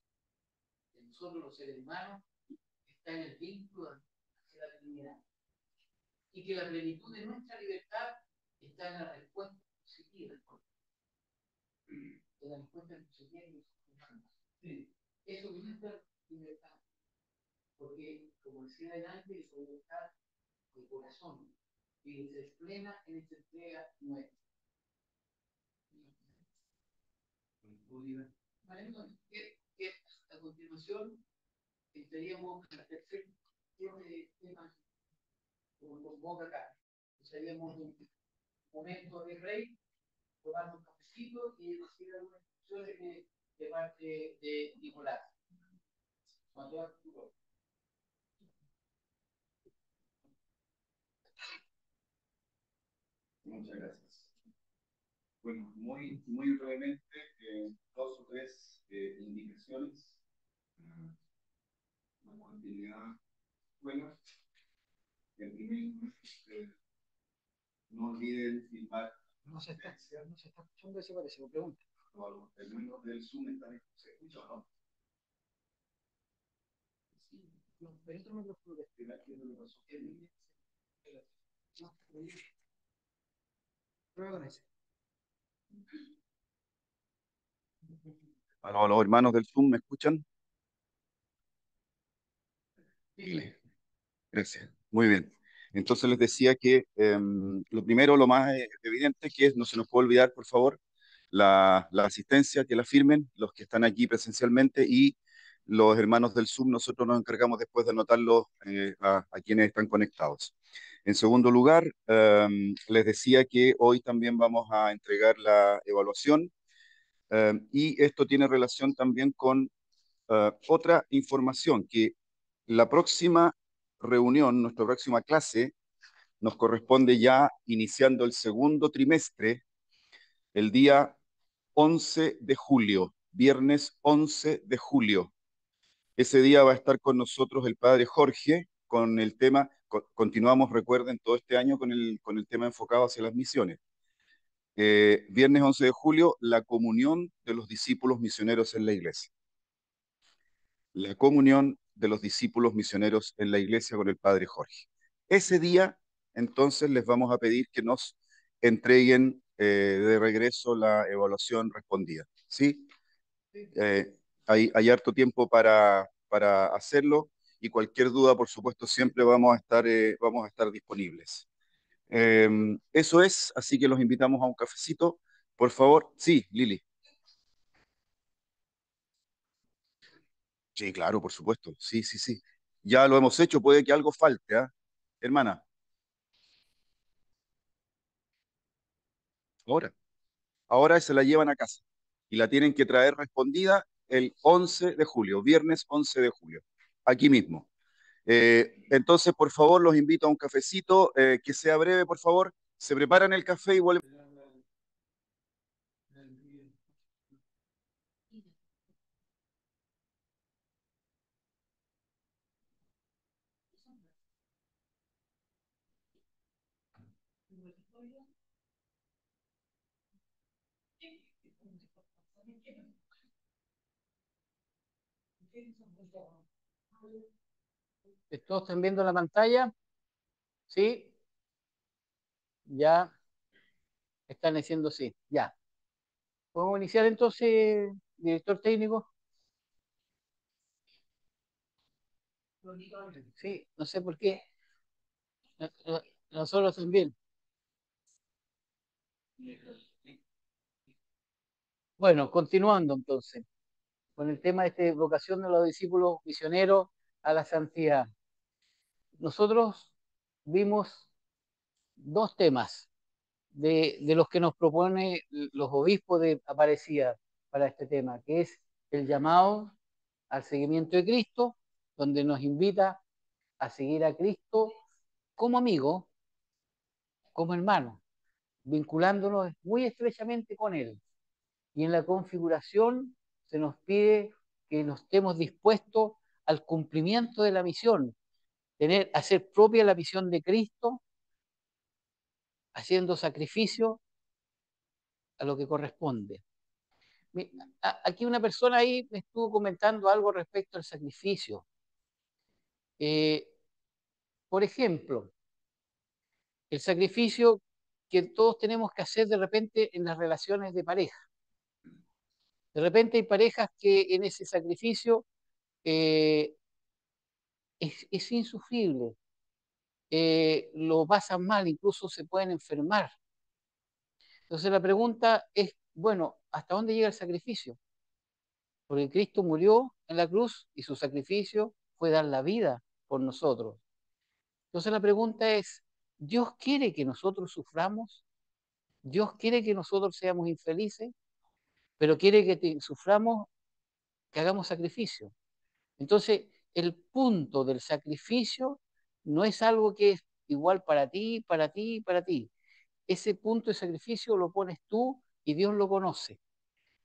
Speaker 2: de nosotros los seres humanos está en el vínculo hacia la divinidad. Y que la plenitud de nuestra libertad está en la respuesta positiva. En la respuesta positiva de nosotros humanos. Sí. Eso es nuestra libertad. Porque, como decía adelante, es libertad de corazón. Y se expresa en esta entrega nuestra. Vale, entonces, a continuación estaríamos en la tercera de temas con boca acá. Estaríamos en un momento de rey, tomar un cafecito y decir algunas instrucciones de parte de Nicolás.
Speaker 1: Muchas gracias. Bueno, muy brevemente, dos o tres indicaciones. Una continuidad buena. En primer lugar, no olviden filmar.
Speaker 3: No se está escuchando, eso parece, me pregunta.
Speaker 1: Los términos del Zoom están, ¿se escucha o no?
Speaker 3: No, pero otro micrófono que
Speaker 1: ¿Qué es lo que pasó?
Speaker 3: no, prueba con ese.
Speaker 1: A los hermanos del Zoom, ¿me escuchan? Dile. Gracias. Muy bien. Entonces les decía que lo primero, lo más evidente, que es, no se nos puede olvidar, por favor, la asistencia, que la firmen los que están aquí presencialmente y los hermanos del Zoom, nosotros nos encargamos después de anotarlos a quienes están conectados. En segundo lugar, les decía que hoy también vamos a entregar la evaluación y esto tiene relación también con otra información, que la próxima reunión, nuestra próxima clase, nos corresponde ya iniciando el segundo trimestre, el día 11 de julio, viernes 11 de julio. Ese día va a estar con nosotros el padre Jorge con el tema, continuamos, recuerden, todo este año con el tema enfocado hacia las misiones. Viernes 11 de julio, la comunión de los discípulos misioneros en la iglesia. La comunión de los discípulos misioneros en la iglesia con el padre Jorge. Ese día, entonces, les vamos a pedir que nos entreguen de regreso la evaluación respondida. ¿Sí? Eh, hay harto tiempo para hacerlo y cualquier duda, por supuesto, siempre vamos a estar disponibles. Eso es, así que los invitamos a un cafecito. Por favor, sí, Lili. Sí, claro, por supuesto. Sí, sí, sí. Ya lo hemos hecho, puede que algo falte, ¿ah? Hermana, ahora. Ahora se la llevan a casa y la tienen que traer respondida el 11 de julio, viernes 11 de julio, aquí mismo. Entonces, por favor, los invito a un cafecito, que sea breve, por favor. Se preparan el café y vuelven.
Speaker 2: ¿Todos están viendo la pantalla? ¿Sí? Ya están diciendo sí. Ya. ¿Podemos iniciar entonces, director técnico? Sí, no sé por qué. No- no- Nosotros también. Bueno, continuando entonces con el tema de esta vocación de los discípulos misioneros a la santidad. Nosotros vimos dos temas de los que nos propone los obispos de Aparecida para este tema, que es el llamado al seguimiento de Cristo, donde nos invita a seguir a Cristo como amigo, como hermano, vinculándonos muy estrechamente con Él. Y en la configuración se nos pide que nos estemos dispuestos al cumplimiento de la misión, hacer propia la misión de Cristo, haciendo sacrificio a lo que corresponde. Aquí una persona ahí me estuvo comentando algo respecto al sacrificio. Eh, por ejemplo, el sacrificio que todos tenemos que hacer de repente en las relaciones de pareja. De repente hay parejas que en ese sacrificio eh, es insufrible, lo pasan mal, incluso se pueden enfermar. Entonces la pregunta es, bueno, ¿hasta dónde llega el sacrificio? Porque Cristo murió en la cruz y su sacrificio fue dar la vida por nosotros. Entonces la pregunta es, ¿Dios quiere que nosotros suframos? ¿Dios quiere que nosotros seamos infelices? Pero quiere que suframos, que hagamos sacrificio. Entonces, el punto del sacrificio no es algo que es igual para ti, para ti, para ti. Ese punto de sacrificio lo pones tú y Dios lo conoce.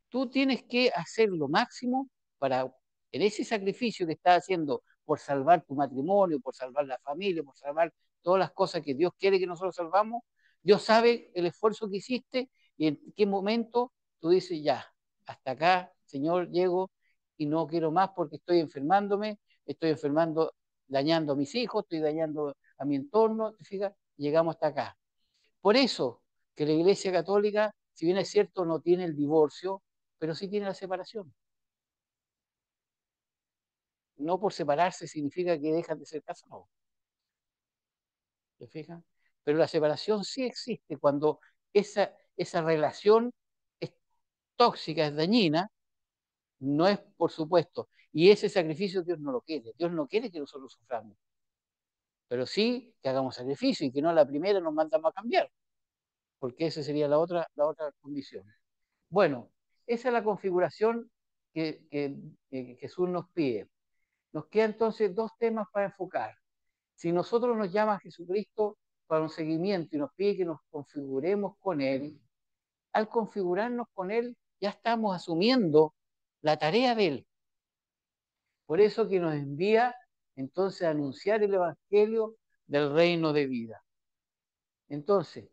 Speaker 2: Tú tienes que hacer lo máximo para, en ese sacrificio que estás haciendo por salvar tu matrimonio, por salvar la familia, por salvar todas las cosas que Dios quiere que nosotros salvamos. Dios sabe el esfuerzo que hiciste y en qué momento tú dices, ya, hasta acá, Señor, llego y no quiero más porque estoy enfermándome, estoy enfermando, dañando a mis hijos, estoy dañando a mi entorno, ¿te fijas? Llegamos hasta acá. Por eso que la Iglesia Católica, si bien es cierto, no tiene el divorcio, pero sí tiene la separación. No por separarse significa que dejan de ser casados. ¿Se fijan? Pero la separación sí existe cuando esa relación es tóxica, es dañina, no es por supuesto. Y ese sacrificio Dios no lo quiere. Dios no quiere que nosotros suframos. Pero sí que hagamos sacrificio y que no a la primera nos mandamos a cambiar, porque esa sería la otra condición. Bueno, esa es la configuración que Jesús nos pide. Nos quedan entonces dos temas para enfocar. Si nosotros nos llama a Jesucristo para un seguimiento y nos pide que nos configuremos con Él, al configurarnos con Él ya estamos asumiendo la tarea de Él. Por eso que nos envía entonces a anunciar el Evangelio del reino de vida. Entonces,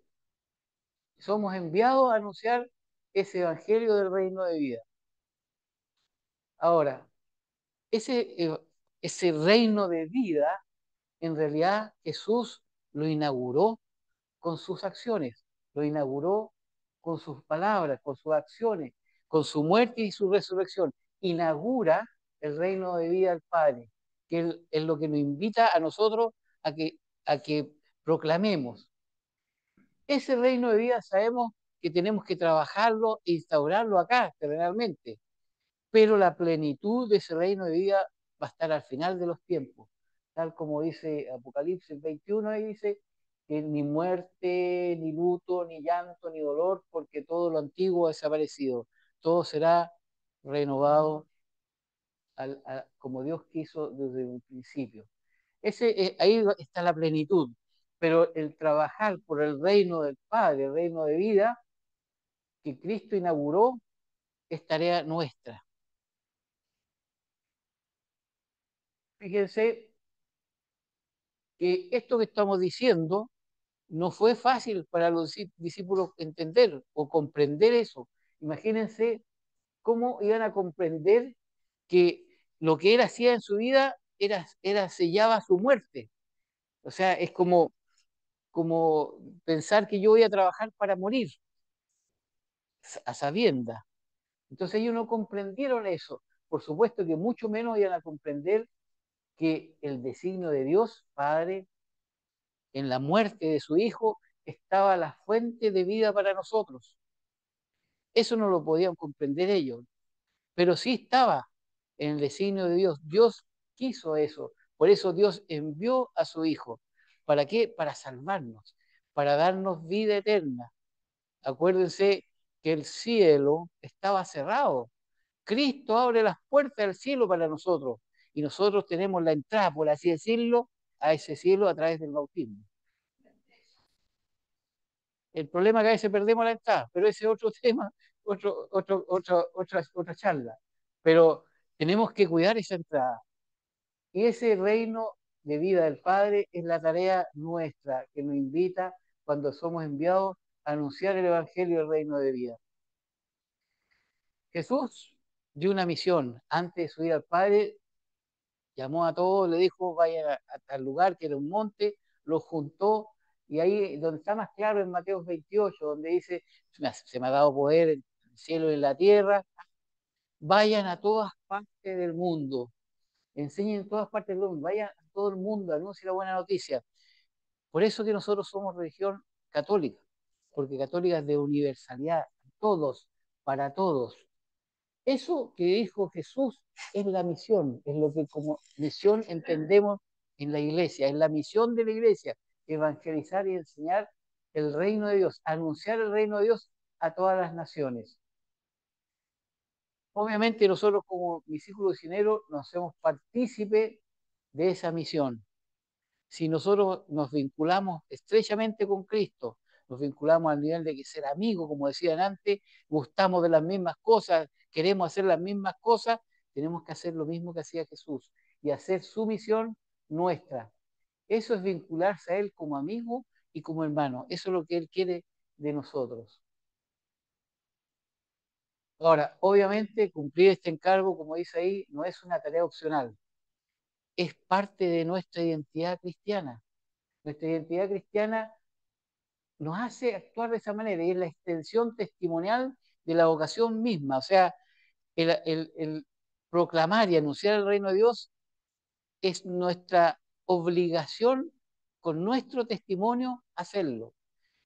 Speaker 2: somos enviados a anunciar ese Evangelio del reino de vida. Ahora, ese reino de vida, en realidad Jesús lo inauguró con sus acciones, lo inauguró con sus palabras, con sus acciones, con su muerte y su resurrección. Inaugura el reino de vida del Padre, que es lo que nos invita a nosotros a que proclamemos. Ese reino de vida sabemos que tenemos que trabajarlo e instaurarlo acá, terrenalmente, pero la plenitud de ese reino de vida va a estar al final de los tiempos, tal como dice Apocalipsis 21, y dice que ni muerte, ni luto, ni llanto, ni dolor, porque todo lo antiguo ha desaparecido, todo será renovado como Dios quiso desde un principio. Ahí está la plenitud, pero el trabajar por el reino del Padre, el reino de vida que Cristo inauguró, es tarea nuestra. Fíjense que esto que estamos diciendo no fue fácil para los discípulos entender o comprender eso. Imagínense cómo iban a comprender que lo que él hacía en su vida sellaba su muerte. O sea, es como pensar que yo voy a trabajar para morir a sabiendas. Entonces ellos no comprendieron eso. Por supuesto que mucho menos iban a comprender que el designio de Dios, Padre, en la muerte de su Hijo, estaba la fuente de vida para nosotros. Eso no lo podían comprender ellos, pero sí estaba en el designio de Dios. Dios quiso eso. Por eso Dios envió a su Hijo. ¿Para qué? Para salvarnos, para darnos vida eterna. Acuérdense que el cielo estaba cerrado. Cristo abre las puertas del cielo para nosotros y nosotros tenemos la entrada, por así decirlo, a ese cielo a través del bautismo. El problema es que a veces perdemos la entrada, pero ese es otro tema, otra charla. Pero tenemos que cuidar esa entrada. Y ese reino de vida del Padre es la tarea nuestra, que nos invita cuando somos enviados a anunciar el Evangelio del reino de vida. Jesús dio una misión antes de subir al Padre, llamó a todos, le dijo, vayan a tal lugar, que era un monte, los juntó, y ahí donde está más claro en Mateo 28, donde dice, se me ha dado poder en el cielo y en la tierra, vayan a todas partes del mundo, enseñen en todas partes del mundo, vayan a todo el mundo, anuncien la buena noticia. Por eso que nosotros somos religión católica, porque católica es de universalidad, todos, para todos. Eso que dijo Jesús es la misión, es lo que como misión entendemos en la iglesia, es la misión de la iglesia, evangelizar y enseñar el reino de Dios, anunciar el reino de Dios a todas las naciones. Obviamente nosotros como discípulos misioneros nos hacemos partícipe de esa misión. Si nosotros nos vinculamos estrechamente con Cristo, nos vinculamos al nivel de que ser amigos, como decían antes, gustamos de las mismas cosas, queremos hacer las mismas cosas, tenemos que hacer lo mismo que hacía Jesús y hacer su misión nuestra. Eso es vincularse a Él como amigo y como hermano. Eso es lo que Él quiere de nosotros. Ahora, obviamente, cumplir este encargo, como dice ahí, no es una tarea opcional. Es parte de nuestra identidad cristiana. Nuestra identidad cristiana nos hace actuar de esa manera y es la extensión testimonial de la vocación misma. O sea, el proclamar y anunciar el reino de Dios es nuestra obligación con nuestro testimonio hacerlo.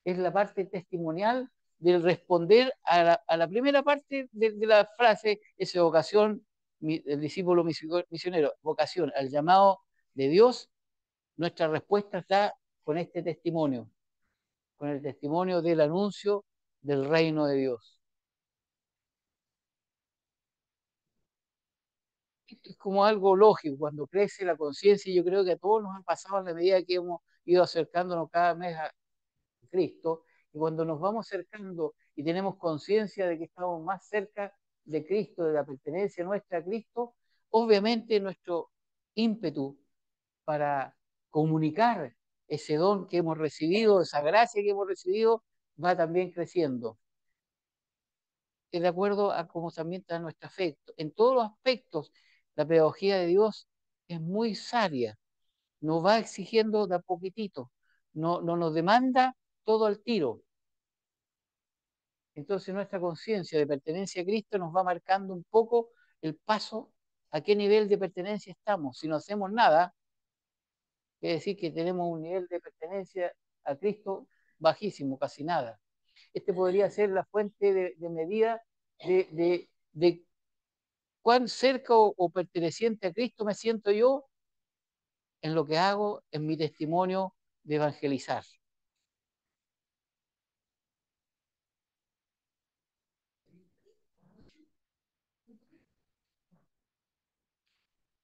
Speaker 2: Es la parte testimonial del responder a la primera parte de la frase, esa vocación, el discípulo misionero, vocación al llamado de Dios. Nuestra respuesta está con este testimonio, con el testimonio del anuncio del reino de Dios. Esto es como algo lógico, cuando crece la conciencia, y yo creo que a todos nos ha pasado a la medida que hemos ido acercándonos cada mes a Cristo, y cuando nos vamos acercando y tenemos conciencia de que estamos más cerca de Cristo, de la pertenencia nuestra a Cristo, obviamente nuestro ímpetu para comunicar ese don que hemos recibido, esa gracia que hemos recibido, va también creciendo. De acuerdo a cómo también está nuestro afecto. En todos los aspectos, la pedagogía de Dios es muy sabia, nos va exigiendo de a poquitito, no nos demanda todo al tiro. Entonces nuestra conciencia de pertenencia a Cristo nos va marcando un poco el paso, a qué nivel de pertenencia estamos. Si no hacemos nada, quiere decir que tenemos un nivel de pertenencia a Cristo bajísimo, casi nada. Este podría ser la fuente de medida de cuán cerca o perteneciente a Cristo me siento yo en lo que hago, en mi testimonio de evangelizar.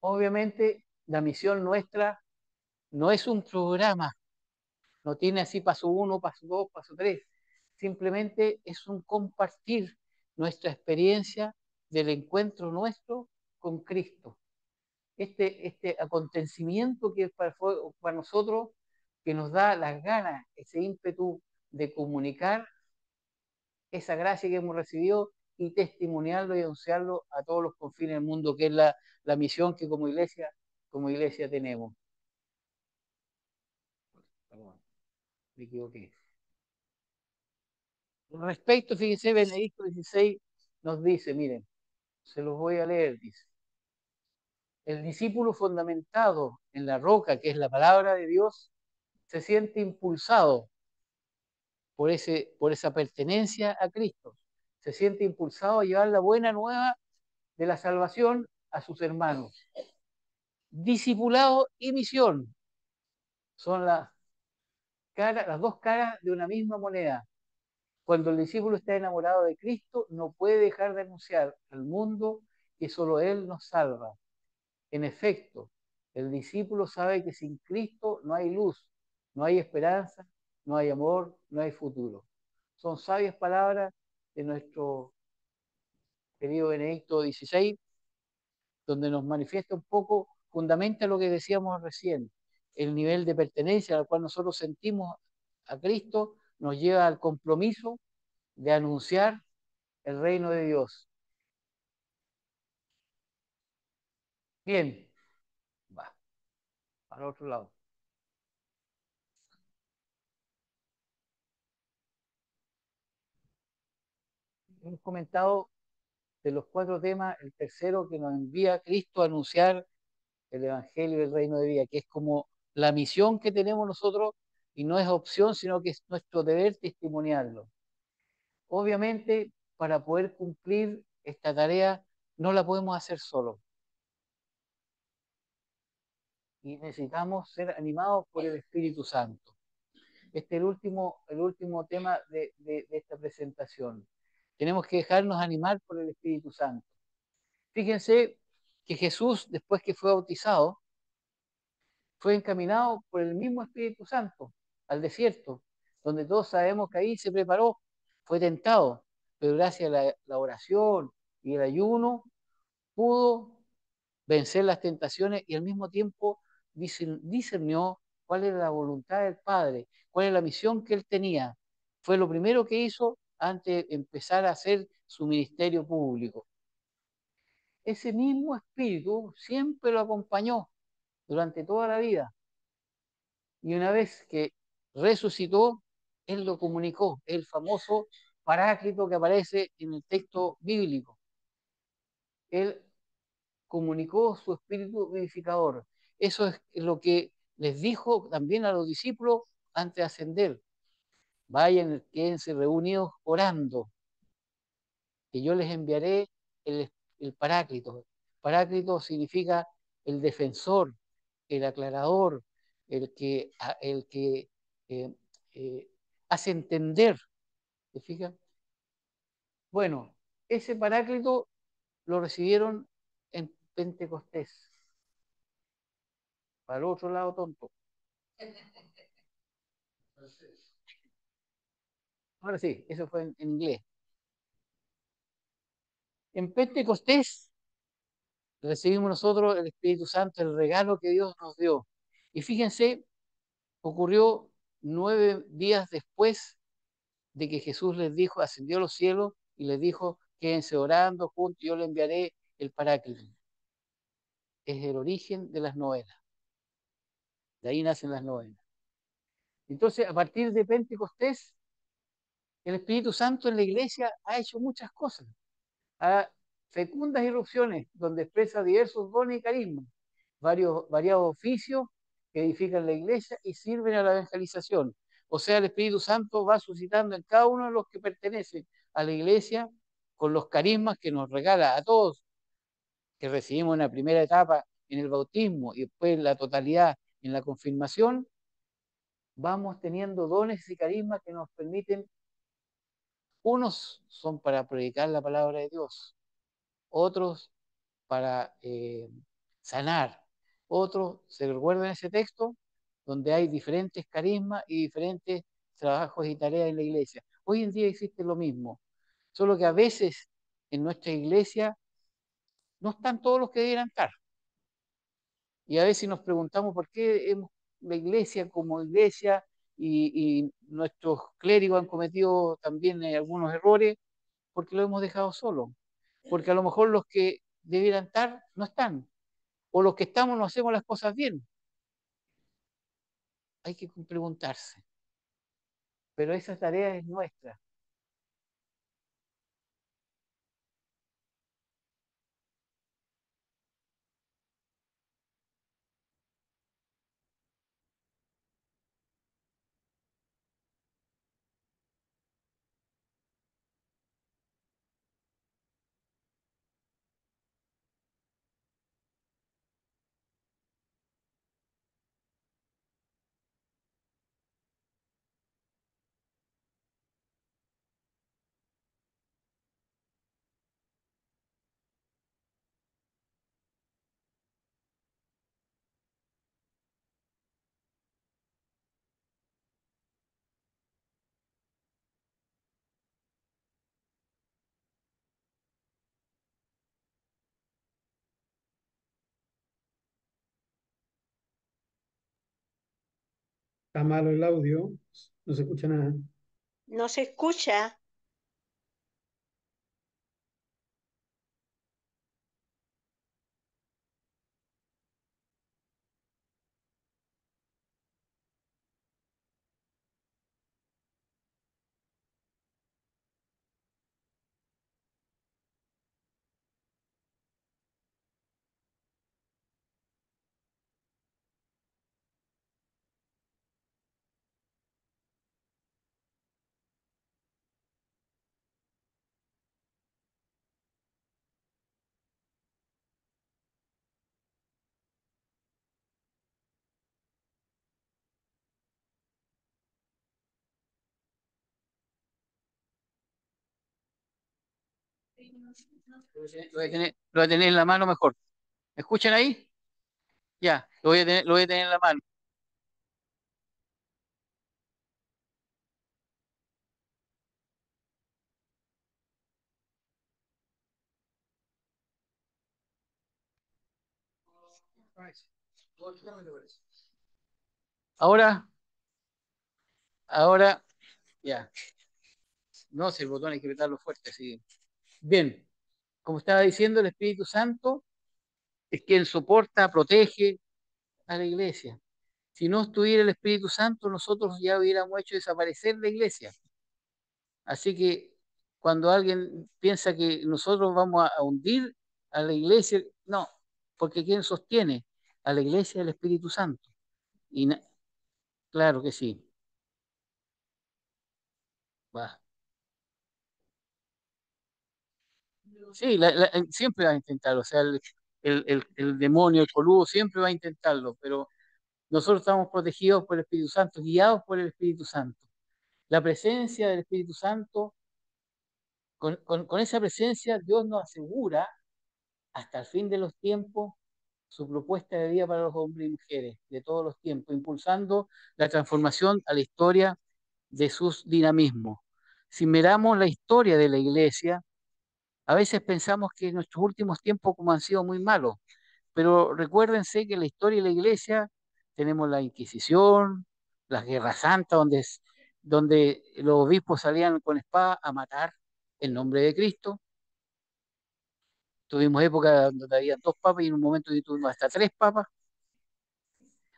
Speaker 2: Obviamente, la misión nuestra no es un programa, no tiene así paso 1, paso 2, paso 3. Simplemente es un compartir nuestra experiencia del encuentro nuestro con Cristo. Este acontecimiento que es para nosotros, que nos da las ganas, ese ímpetu de comunicar esa gracia que hemos recibido y testimoniarlo y anunciarlo a todos los confines del mundo, que es la misión que como iglesia tenemos. Perdón, me equivoqué. Respecto, fíjense, Benedicto XVI nos dice, miren, se los voy a leer, dice, el discípulo fundamentado en la roca, que es la palabra de Dios, se siente impulsado por esa pertenencia a Cristo, se siente impulsado a llevar la buena nueva de la salvación a sus hermanos. Discipulado y misión son las dos caras de una misma moneda. Cuando el discípulo está enamorado de Cristo, no puede dejar de anunciar al mundo que solo Él nos salva. En efecto, el discípulo sabe que sin Cristo no hay luz, no hay esperanza, no hay amor, no hay futuro. Son sabias palabras de nuestro querido Benedicto XVI, donde nos manifiesta un poco, fundamenta lo que decíamos recién, el nivel de pertenencia al cual nosotros sentimos a Cristo, nos lleva al compromiso de anunciar el reino de Dios. Bien, va, al otro lado. Hemos comentado de los 4 temas, el tercero que nos envía Cristo a anunciar el Evangelio del reino de vida, que es como la misión que tenemos nosotros y no es opción, sino que es nuestro deber testimoniarlo. Obviamente, para poder cumplir esta tarea, no la podemos hacer solo. Y necesitamos ser animados por el Espíritu Santo. Este es el último tema de esta presentación. Tenemos que dejarnos animar por el Espíritu Santo. Fíjense que Jesús, después que fue bautizado, fue encaminado por el mismo Espíritu Santo al desierto, donde todos sabemos que ahí se preparó, fue tentado, pero gracias a la oración y el ayuno pudo vencer las tentaciones y al mismo tiempo discernió cuál era la voluntad del Padre, cuál era la misión que él tenía. Fue lo primero que hizo antes de empezar a hacer su ministerio público. Ese mismo espíritu siempre lo acompañó durante toda la vida. Y una vez que resucitó, él lo comunicó, el famoso paráclito que aparece en el texto bíblico. Él comunicó su espíritu vivificador. Eso es lo que les dijo también a los discípulos antes de ascender, vayan, quédense reunidos orando, que yo les enviaré el, el Paráclito. Paráclito significa el defensor, el aclarador, el que eh, eh, hace entender. ¿Se fijan? Bueno, ese Paráclito lo recibieron en Pentecostés. Para el otro lado, tonto. Ahora sí, eso fue en inglés. En Pentecostés recibimos nosotros el Espíritu Santo, el regalo que Dios nos dio. Y fíjense, ocurrió 9 días después de que Jesús les dijo, ascendió a los cielos y les dijo, quédense orando juntos, yo le enviaré el Paráclito. Es el origen de las novenas. De ahí nacen las novenas. Entonces, a partir de Pentecostés, el Espíritu Santo en la iglesia ha hecho muchas cosas. A fecundas irrupciones, donde expresa diversos dones y carismas, variados oficios que edifican la iglesia y sirven a la evangelización. O sea, el Espíritu Santo va suscitando en cada uno de los que pertenecen a la iglesia con los carismas que nos regala a todos, que recibimos en la primera etapa en el bautismo y después la totalidad en la confirmación. Vamos teniendo dones y carismas que nos permiten, unos son para predicar la palabra de Dios, otros para sanar. Otros, ¿se recuerdan ese texto? Donde hay diferentes carismas y diferentes trabajos y tareas en la iglesia. Hoy en día existe lo mismo, solo que a veces en nuestra iglesia no están todos los que debieran estar. Y a veces nos preguntamos por qué la iglesia como iglesia y nuestros clérigos han cometido también algunos errores, porque lo hemos dejado solo. Porque a lo mejor los que debieran estar no están, o los que estamos no hacemos las cosas bien. Hay que preguntarse, pero esa tarea es nuestra.
Speaker 7: Está malo el audio, no se escucha nada.
Speaker 8: No se escucha.
Speaker 2: Lo voy a tener en la mano mejor. ¿Me escuchan ahí? Ya, lo voy a tener en la mano. Ahora, ahora, ya. No, si el botón hay que apretarlo fuerte, sí. Bien, como estaba diciendo, el Espíritu Santo es quien soporta, protege a la iglesia. Si no estuviera el Espíritu Santo, nosotros ya hubiéramos hecho desaparecer la iglesia. Así que cuando alguien piensa que nosotros vamos a hundir a la iglesia, no, porque ¿quién sostiene a la iglesia? El Espíritu Santo. Y claro que sí. Va. Sí, siempre va a intentarlo. O sea, el demonio, el coludo, siempre va a intentarlo, pero nosotros estamos protegidos por el Espíritu Santo, guiados por el Espíritu Santo. La presencia del Espíritu Santo, con esa presencia, Dios nos asegura hasta el fin de los tiempos su propuesta de vida para los hombres y mujeres de todos los tiempos, impulsando la transformación a la historia de sus dinamismos. Si miramos la historia de la iglesia, a veces pensamos que nuestros últimos tiempos como han sido muy malos, pero recuérdense que en la historia de la iglesia tenemos la Inquisición, las guerras santas, donde los obispos salían con espada a matar en nombre de Cristo. Tuvimos épocas donde había dos papas y en un momento tuvimos hasta tres papas.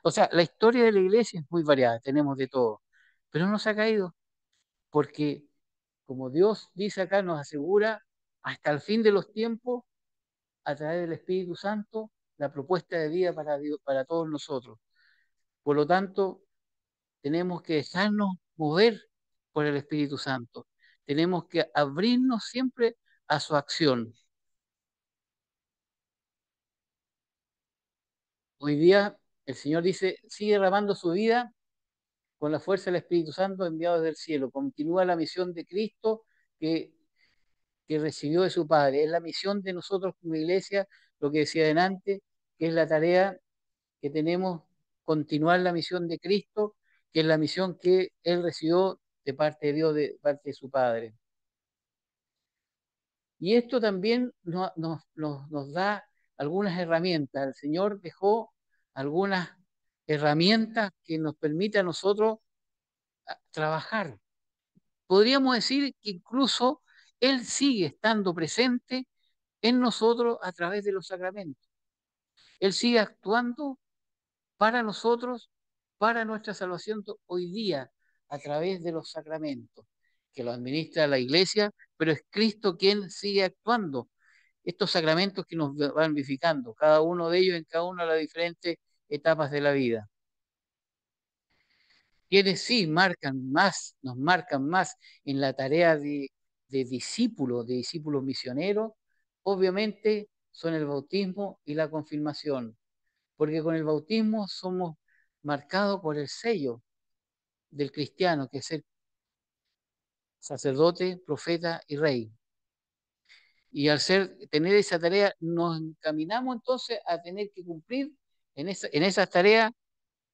Speaker 2: O sea, la historia de la iglesia es muy variada, tenemos de todo, pero no se ha caído, porque como Dios dice acá, nos asegura hasta el fin de los tiempos, a través del Espíritu Santo, la propuesta de vida para para todos nosotros. Por lo tanto, tenemos que dejarnos mover por el Espíritu Santo. Tenemos que abrirnos siempre a su acción. Hoy día el Señor dice, sigue derramando su vida con la fuerza del Espíritu Santo enviado desde el cielo. Continúa la misión de Cristo que, que recibió de su Padre. Es la misión de nosotros como iglesia, lo que decía adelante, que es la tarea que tenemos, continuar la misión de Cristo, que es la misión que Él recibió de parte de Dios, de parte de su Padre. Y esto también nos da algunas herramientas. El Señor dejó algunas herramientas que nos permiten a nosotros trabajar. Podríamos decir que incluso Él sigue estando presente en nosotros a través de los sacramentos. Él sigue actuando para nosotros, para nuestra salvación hoy día, a través de los sacramentos, que lo administra la Iglesia, pero es Cristo quien sigue actuando. Estos sacramentos que nos van vivificando, cada uno de ellos en cada una de las diferentes etapas de la vida. Quienes sí nos marcan más en la tarea de discípulos misioneros, obviamente son el bautismo y la confirmación, porque con el bautismo somos marcados por el sello del cristiano, que es ser sacerdote, profeta y rey. Y al tener esa tarea, nos encaminamos entonces a tener que cumplir en esas tareas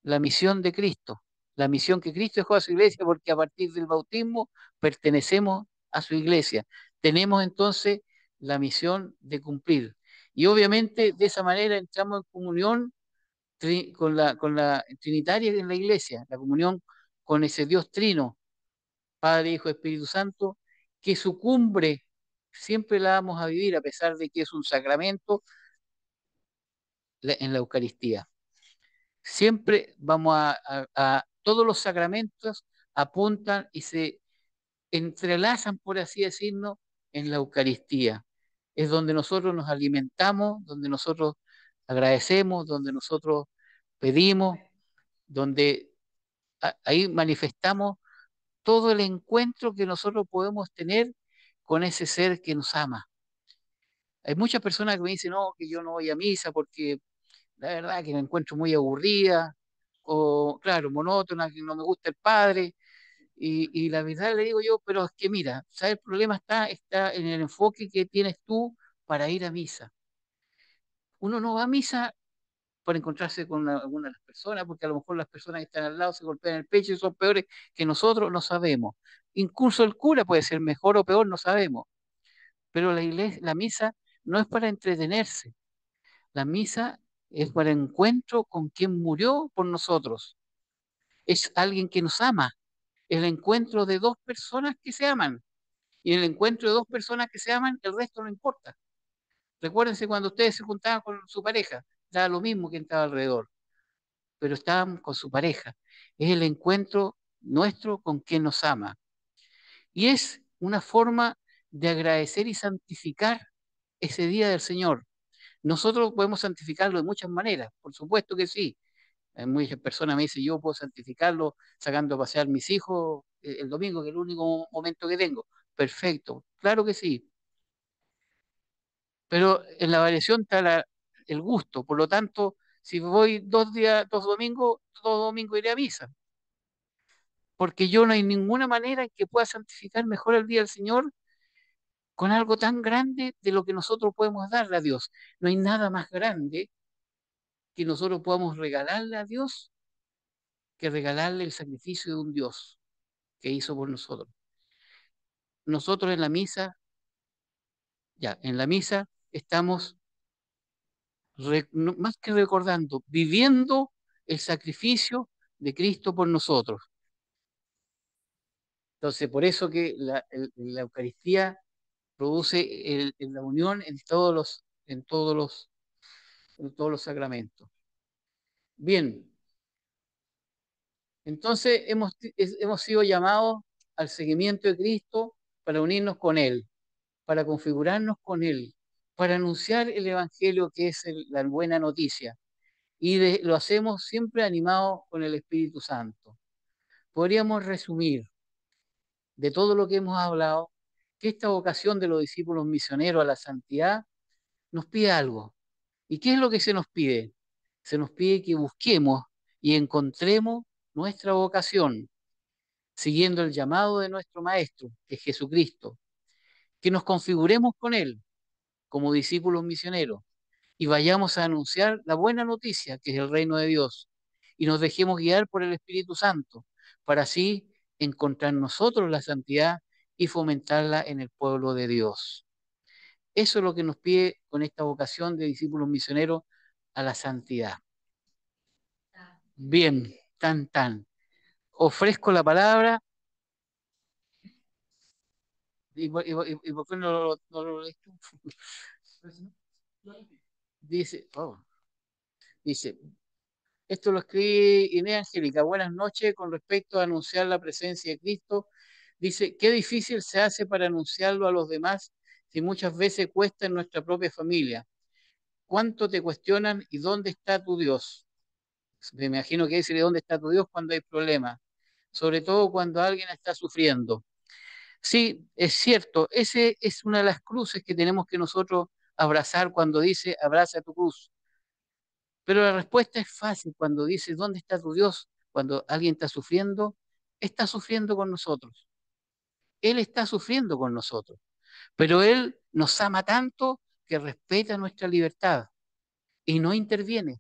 Speaker 2: la misión de Cristo, la misión que Cristo dejó a su iglesia, porque a partir del bautismo pertenecemos a su iglesia. Tenemos entonces la misión de cumplir. Y obviamente de esa manera entramos en comunión con la trinitaria en la iglesia, la comunión con ese Dios trino, Padre, Hijo, Espíritu Santo, que su cumbre siempre la vamos a vivir a pesar de que es un sacramento en la Eucaristía. Siempre vamos todos los sacramentos apuntan y se entrelazan, por así decirlo, en la Eucaristía. Es donde nosotros nos alimentamos, donde nosotros agradecemos, donde nosotros pedimos, donde ahí manifestamos todo el encuentro que nosotros podemos tener con ese ser que nos ama. Hay muchas personas que me dicen, no, que yo no voy a misa porque la verdad que me encuentro muy aburrida, o claro, monótona, que no me gusta el padre, y la verdad le digo yo, pero es que mira, ¿sabes? El problema está en el enfoque que tienes tú para ir a misa. Uno no va a misa por encontrarse con alguna de las personas, porque a lo mejor las personas que están al lado se golpean el pecho y son peores que nosotros, no sabemos. Incluso el cura puede ser mejor o peor, no sabemos. Pero la iglesia, la misa no es para entretenerse. La misa es para encuentro con quien murió por nosotros. Es alguien que nos ama. El encuentro de dos personas que se aman. Y en el encuentro de dos personas que se aman, el resto no importa. Recuérdense cuando ustedes se juntaban con su pareja, daba lo mismo que estaba alrededor, pero estaban con su pareja. Es el encuentro nuestro con quien nos ama. Y es una forma de agradecer y santificar ese día del Señor. Nosotros podemos santificarlo de muchas maneras, por supuesto que sí, Muchas personas me dicen, yo puedo santificarlo sacando a pasear mis hijos el domingo, que es el único momento que tengo. Perfecto, claro que sí. Pero en la variación está el gusto. Por lo tanto, si voy 2 días, 2 domingos, 2 domingos iré a misa. Porque yo no hay ninguna manera en que pueda santificar mejor el día del Señor con algo tan grande de lo que nosotros podemos darle a Dios. No hay nada más grande que nosotros podamos regalarle a Dios que regalarle el sacrificio de un Dios que hizo por nosotros. Nosotros en la misa, en la misa estamos más que recordando, viviendo el sacrificio de Cristo por nosotros. Entonces, por eso que la Eucaristía produce la unión en todos los sacramentos. Bien, entonces hemos sido llamados al seguimiento de Cristo para unirnos con Él, para configurarnos con Él, para anunciar el Evangelio que es la buena noticia. Y lo hacemos siempre animados con el Espíritu Santo. Podríamos resumir de todo lo que hemos hablado que esta vocación de los discípulos misioneros a la santidad nos pide algo. ¿Y qué es lo que se nos pide? Se nos pide que busquemos y encontremos nuestra vocación, siguiendo el llamado de nuestro Maestro, que es Jesucristo, que nos configuremos con Él como discípulos misioneros y vayamos a anunciar la buena noticia, que es el reino de Dios, y nos dejemos guiar por el Espíritu Santo, para así encontrar nosotros la santidad y fomentarla en el pueblo de Dios. Eso es lo que nos pide con esta vocación de discípulos misioneros a la santidad. Bien, tan. Ofrezco la palabra. ¿Y por qué no lo lees tú? Dice, esto lo escribe Inés Angélica. Buenas noches. Con respecto a anunciar la presencia de Cristo, dice, qué difícil se hace para anunciarlo a los demás si muchas veces cuesta en nuestra propia familia. ¿Cuánto te cuestionan y dónde está tu Dios? Me imagino que decir dónde está tu Dios cuando hay problemas, sobre todo cuando alguien está sufriendo. Sí, es cierto, ese es una de las cruces que tenemos que nosotros abrazar cuando dice abraza tu cruz. Pero la respuesta es fácil cuando dice ¿dónde está tu Dios? Cuando alguien está sufriendo con nosotros. Él está sufriendo con nosotros, pero Él nos ama tanto que respeta nuestra libertad y no interviene.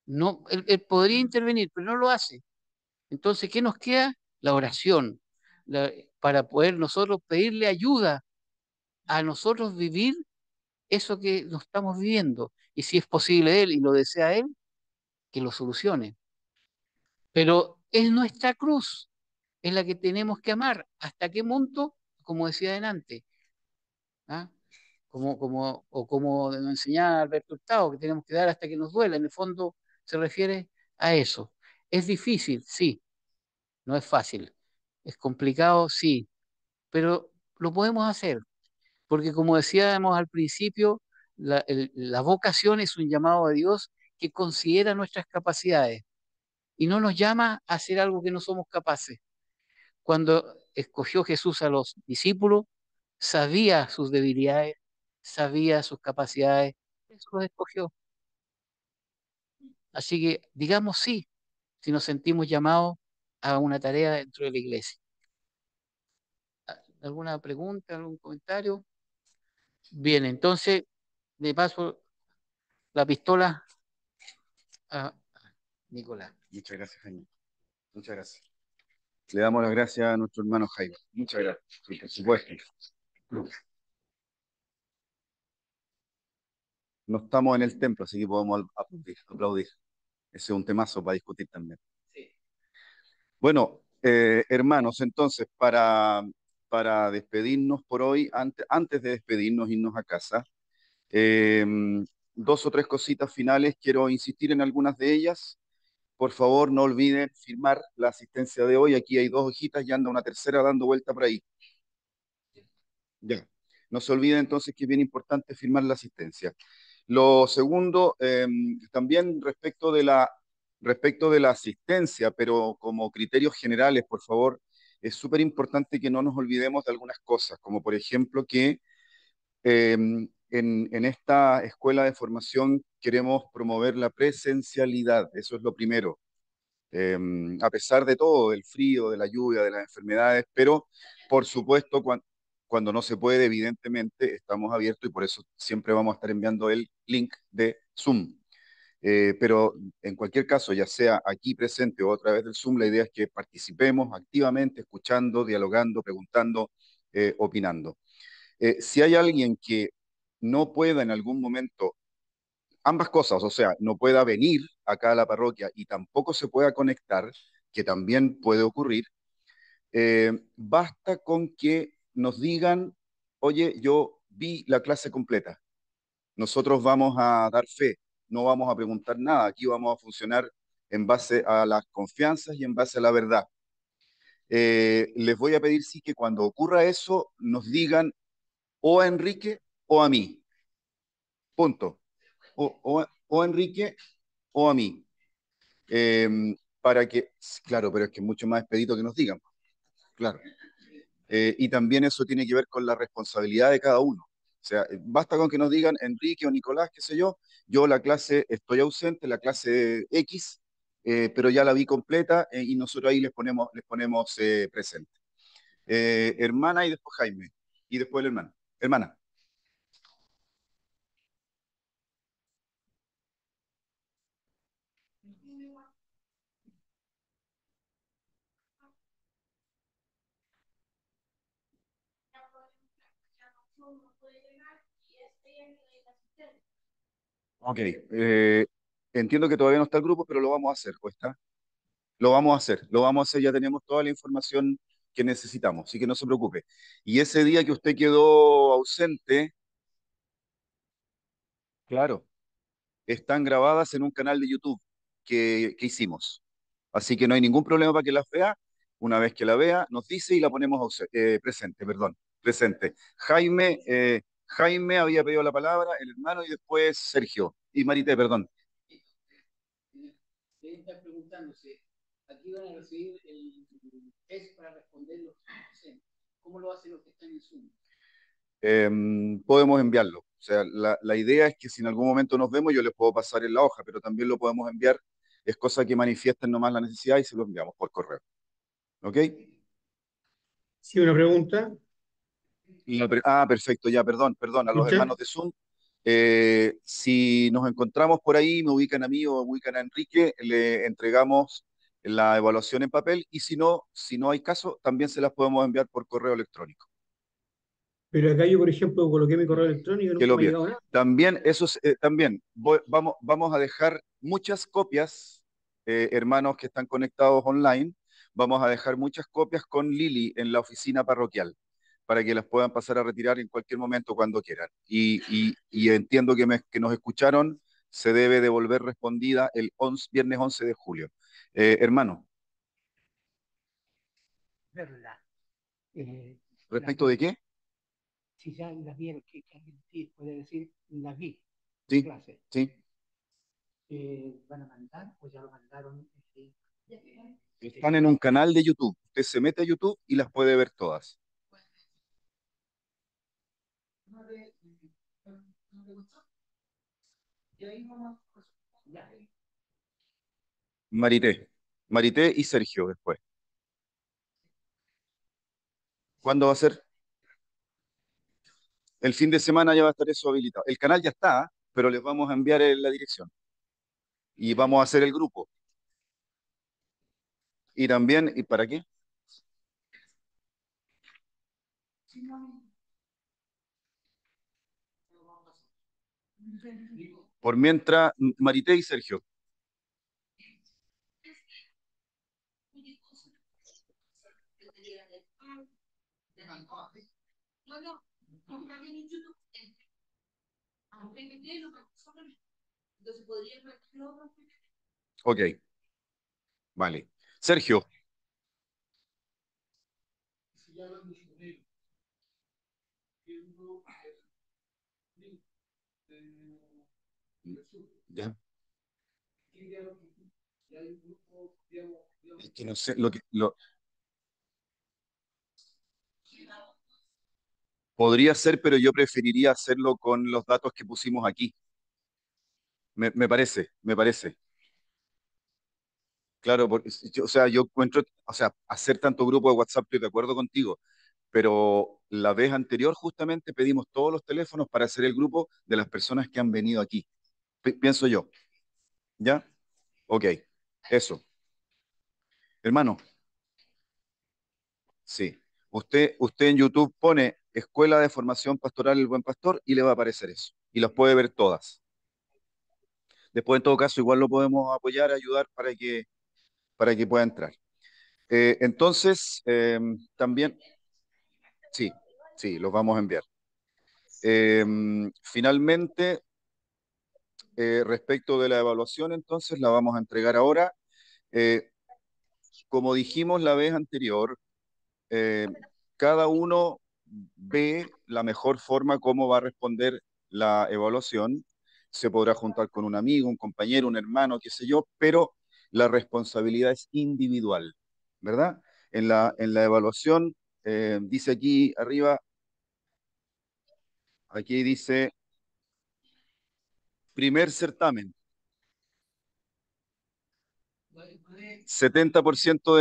Speaker 2: No, él podría intervenir, pero no lo hace. Entonces, ¿qué nos queda? La oración, para poder nosotros pedirle ayuda a nosotros vivir eso que nos estamos viviendo. Y si es posible Él y lo desea Él, que lo solucione. Pero es nuestra cruz, es la que tenemos que amar. ¿Hasta qué punto? Como decía adelante, ¿ah? Como nos enseñaba Alberto Hurtado, que tenemos que dar hasta que nos duela. En el fondo se refiere a eso. Es difícil, sí, no es fácil. Es complicado, sí, pero lo podemos hacer, porque como decíamos al principio, la vocación es un llamado de Dios que considera nuestras capacidades y no nos llama a hacer algo que no somos capaces. Cuando escogió Jesús a los discípulos, sabía sus debilidades, sabía sus capacidades, eso los escogió. Así que digamos sí, si nos sentimos llamados a una tarea dentro de la iglesia. ¿Alguna pregunta, algún comentario? Bien, entonces le paso la pistola a Nicolás.
Speaker 1: Muchas gracias, Jaime. Muchas gracias. Le damos las gracias a nuestro hermano Jaime. Muchas gracias. Sí, por supuesto. No estamos en el templo, así que podemos aplaudir. Ese es un temazo para discutir también.
Speaker 2: Sí.
Speaker 1: Bueno, hermanos, entonces, para despedirnos por hoy, antes de despedirnos, irnos a casa, eh, dos o tres cositas finales. Quiero insistir en algunas de ellas. Por favor, no olviden firmar la asistencia de hoy. Aquí hay dos hojitas y anda una tercera dando vuelta por ahí. Ya. No se olviden entonces que es bien importante firmar la asistencia. Lo segundo, también respecto de la asistencia, pero como criterios generales, por favor, es súper importante que no nos olvidemos de algunas cosas, como por ejemplo que en esta escuela de formación queremos promover la presencialidad, eso es lo primero. A pesar de todo, del frío, de la lluvia, de las enfermedades, pero por supuesto, cuando no se puede, evidentemente estamos abiertos y por eso siempre vamos a estar enviando el link de Zoom. Pero en cualquier caso, ya sea aquí presente o a través del Zoom, la idea es que participemos activamente, escuchando, dialogando, preguntando, opinando. Si hay alguien que no pueda en algún momento ambas cosas, o sea, no pueda venir acá a la parroquia y tampoco se pueda conectar, que también puede ocurrir, basta con que nos digan, oye, yo vi la clase completa, nosotros vamos a dar fe, no vamos a preguntar nada, aquí vamos a funcionar en base a las confianzas y en base a la verdad. Les voy a pedir sí que cuando ocurra eso nos digan o a Enrique o a mí, punto. O a Enrique o a mí. Eh, para que, claro, pero es que es mucho más expedito que nos digan, claro. Y también eso tiene que ver con la responsabilidad de cada uno. O sea, basta con que nos digan Enrique o Nicolás, qué sé yo la clase estoy ausente, la clase X, pero ya la vi completa y nosotros ahí les ponemos presente. Hermana y después Jaime, y después el hermano. Hermana. Ok, entiendo que todavía no está el grupo, pero lo vamos a hacer, ¿pues está? Lo vamos a hacer, ya tenemos toda la información que necesitamos, así que no se preocupe. Y ese día que usted quedó ausente, claro, están grabadas en un canal de YouTube que hicimos. Así que no hay ningún problema para que las vea. Una vez que la vea, nos dice y la ponemos presente, perdón, presente. Jaime había pedido la palabra, el hermano, y después Sergio. Y Marité, perdón.
Speaker 2: Deben estar preguntándose, aquí van a recibir el test para responder los que ¿cómo lo hacen los que están en Zoom?
Speaker 1: Podemos enviarlo. O sea, la idea es que si en algún momento nos vemos, yo les puedo pasar en la hoja, pero también lo podemos enviar. Es cosa que manifiesten nomás la necesidad y se lo enviamos por correo. ¿Ok?
Speaker 7: Sí, una pregunta.
Speaker 1: Perfecto, ya, perdón, a los
Speaker 7: ¿Escucha?
Speaker 1: hermanos de Zoom. Si nos encontramos por ahí, me ubican a mí o me ubican a Enrique, le entregamos la evaluación en papel y si no hay caso, también se las podemos enviar por correo electrónico.
Speaker 7: Pero acá yo, por ejemplo, coloqué mi correo electrónico y
Speaker 1: Que
Speaker 7: nunca
Speaker 1: lo
Speaker 7: me ha
Speaker 1: pida.
Speaker 7: llegado nada.
Speaker 1: También, vamos a dejar muchas copias, hermanos que están conectados online, vamos a dejar muchas copias con Lili en la oficina parroquial para que las puedan pasar a retirar en cualquier momento cuando quieran. Y entiendo que nos escucharon, se debe devolver respondida el viernes 11 de julio. Hermano,
Speaker 3: Verla. Las
Speaker 1: ¿respecto de
Speaker 3: vi.
Speaker 1: qué?
Speaker 3: Si ya las vieron, que alguien sí puede decir, las vi, la
Speaker 1: Sí,
Speaker 3: clase.
Speaker 1: sí.
Speaker 3: ¿Van a mandar o ya lo mandaron?
Speaker 1: Están en un canal de YouTube. Usted se mete a YouTube y las puede ver todas. Marité y Sergio después. ¿Cuándo va a ser? El fin de semana ya va a estar eso habilitado. El canal ya está, pero les vamos a enviar la dirección y vamos a hacer el grupo. Y también, ¿y para qué? Por mientras, Marité y Sergio. Ok, vale. Sergio, ¿Ya? Es que no sé, podría ser, pero yo preferiría hacerlo con los datos que pusimos aquí. Me parece, me parece. Claro, porque, o sea, yo encuentro, o sea, hacer tanto grupo de WhatsApp, estoy de acuerdo contigo, pero la vez anterior justamente pedimos todos los teléfonos para hacer el grupo de las personas que han venido aquí. Pienso yo, ¿ya? Ok, eso. Hermano, sí. Usted en YouTube pone Escuela de Formación Pastoral El Buen Pastor y le va a aparecer eso. Y las puede ver todas. Después, en todo caso, igual lo podemos apoyar, ayudar para que pueda entrar. Entonces, también, sí, sí, los vamos a enviar. Finalmente, respecto de la evaluación, entonces la vamos a entregar ahora. Eh, Como dijimos la vez anterior, eh, cada uno ve la mejor forma cómo va a responder la evaluación. Se podrá juntar con un amigo, un compañero, un hermano, qué sé yo, pero la responsabilidad es individual, ¿verdad? En la evaluación, dice aquí arriba, aquí dice primer certamen, 70%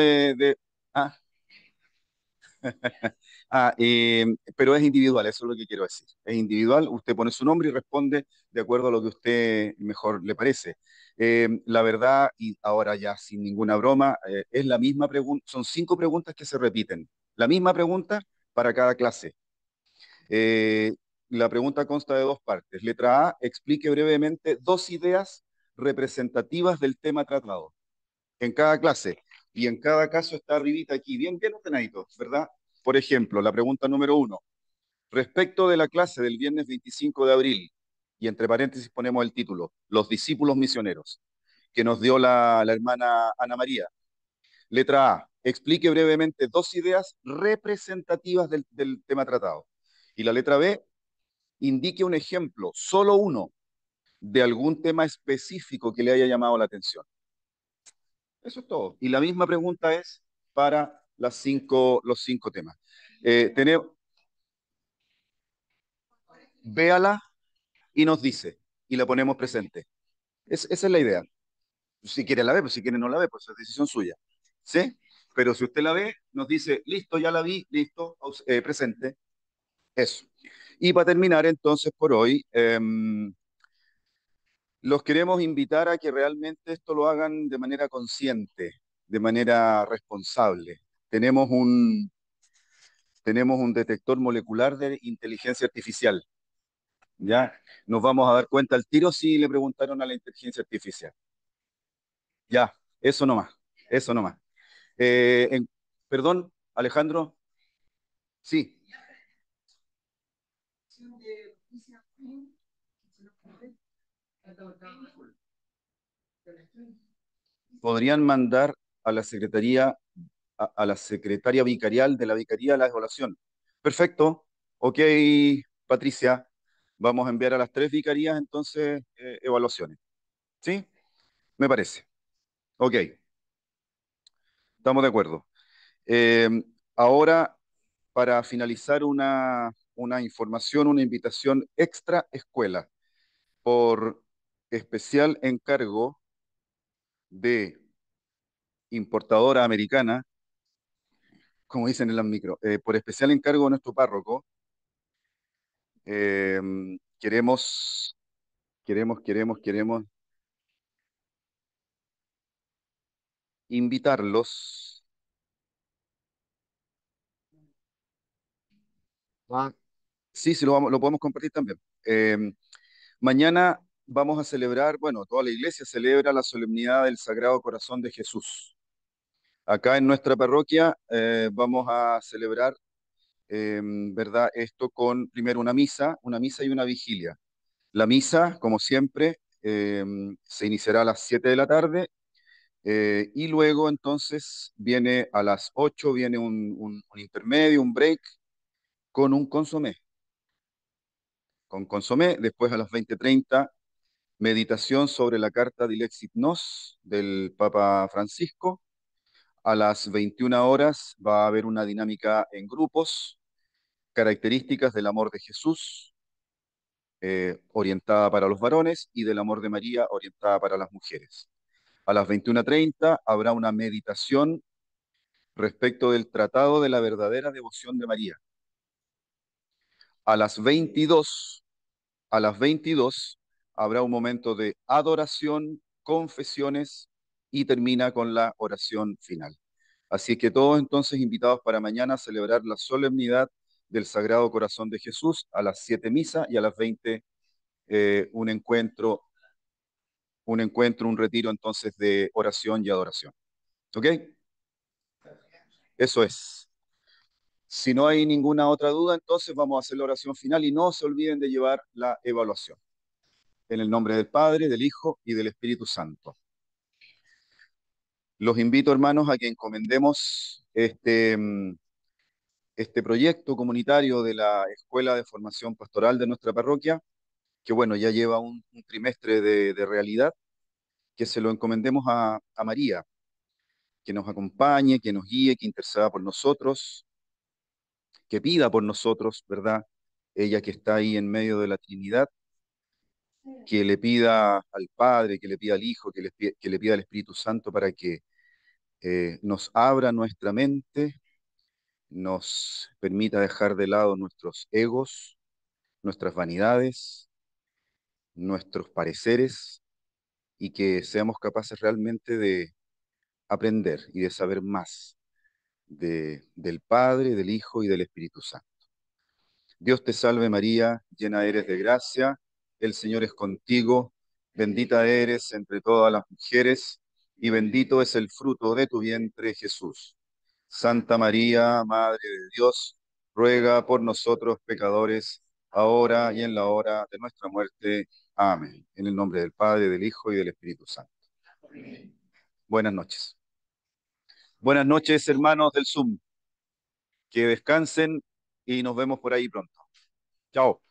Speaker 1: ah, pero es individual, eso es lo que quiero decir. Es individual, usted pone su nombre y responde de acuerdo a lo que a usted mejor le parece. La verdad, y ahora ya sin ninguna broma, es la misma pregunta, son 5 preguntas que se repiten. La misma pregunta para cada clase. Eh, la pregunta consta de 2 partes. Letra A, explique brevemente 2 ideas representativas del tema tratado en cada clase. Y en cada caso está arribita aquí, bien, bien ordenadito, ¿verdad? Por ejemplo, la pregunta número 1. Respecto de la clase del viernes 25 de abril, y entre paréntesis ponemos el título, Los discípulos misioneros, que nos dio la hermana Ana María. Letra A. Explique brevemente 2 ideas representativas del tema tratado. Y la letra B. Indique un ejemplo, solo uno, de algún tema específico que le haya llamado la atención. Eso es todo. Y la misma pregunta es para los 5 temas. Tenemos, véala y nos dice, y la ponemos presente. Esa es la idea. Si quiere la ve, pues si quiere no la ve, pues es decisión suya. ¿Sí? Pero si usted la ve, nos dice, listo, ya la vi, listo, presente. Eso. Y para terminar, entonces, por hoy, los queremos invitar a que realmente esto lo hagan de manera consciente, de manera responsable. Tenemos un, tenemos un detector molecular de inteligencia artificial. ¿Ya? Nos vamos a dar cuenta al tiro si le preguntaron a la inteligencia artificial. Ya, eso nomás, eso nomás. Eh, en- Perdón, Alejandro, sí, podrían mandar a la secretaría, a la secretaria vicarial de la vicaría la evaluación. Perfecto, ok, Patricia, vamos a enviar a las 3 vicarías entonces evaluaciones. ¿Sí? Me parece. Ok, estamos de acuerdo. Eh, Ahora, para finalizar, una información, una invitación extra escuela por especial encargo de importadora americana, como dicen en las micro, por especial encargo de nuestro párroco, eh, queremos, queremos invitarlos. Sí, sí, lo podemos compartir también. Mañana vamos a celebrar, bueno, toda la iglesia celebra la solemnidad del Sagrado Corazón de Jesús. Acá en nuestra parroquia vamos a celebrar, ¿verdad? Esto con primero una misa y una vigilia. La misa, como siempre, se iniciará a las 7 de la tarde y luego entonces viene a las 8, viene un intermedio, un break con un consomé. con consomé. Después a las 20:30, meditación sobre la carta Dilexit Nos del Papa Francisco. A las 21 horas va a haber una dinámica en grupos, características del amor de Jesús, orientada para los varones, y del amor de María, orientada para las mujeres. A las 21:30 habrá una meditación respecto del tratado de la verdadera devoción de María. A las 22, a las 22 habrá un momento de adoración, confesiones y termina con la oración final. Así que todos entonces invitados para mañana a celebrar la solemnidad del Sagrado Corazón de Jesús a las 7 misa y a las 20 un encuentro, un retiro entonces de oración y adoración. ¿Ok? Eso es. Si no hay ninguna otra duda, entonces vamos a hacer la oración final y no se olviden de llevar la evaluación. En el nombre del Padre, del Hijo y del Espíritu Santo. Los invito, hermanos, a que encomendemos este proyecto comunitario de la Escuela de Formación Pastoral de nuestra parroquia, que bueno, ya lleva un trimestre de realidad, que se lo encomendemos a María, que nos acompañe, que nos guíe, que interceda por nosotros, que pida por nosotros, ¿verdad? Ella que está ahí en medio de la Trinidad, que le pida al Padre, que le pida al Hijo, que le pida al Espíritu Santo para que nos abra nuestra mente, nos permita dejar de lado nuestros egos, nuestras vanidades, nuestros pareceres, y que seamos capaces realmente de aprender y de saber más del Padre, del Hijo y del Espíritu Santo. Dios te salve María, llena eres de gracia, el Señor es contigo, bendita eres entre todas las mujeres, y bendito es el fruto de tu vientre, Jesús. Santa María, Madre de Dios, ruega por nosotros pecadores, ahora y en la hora de nuestra muerte. Amén. En el nombre del Padre, del Hijo y del Espíritu Santo. Buenas noches. Buenas noches, hermanos del Zoom. Que descansen y nos vemos por ahí pronto. Chao.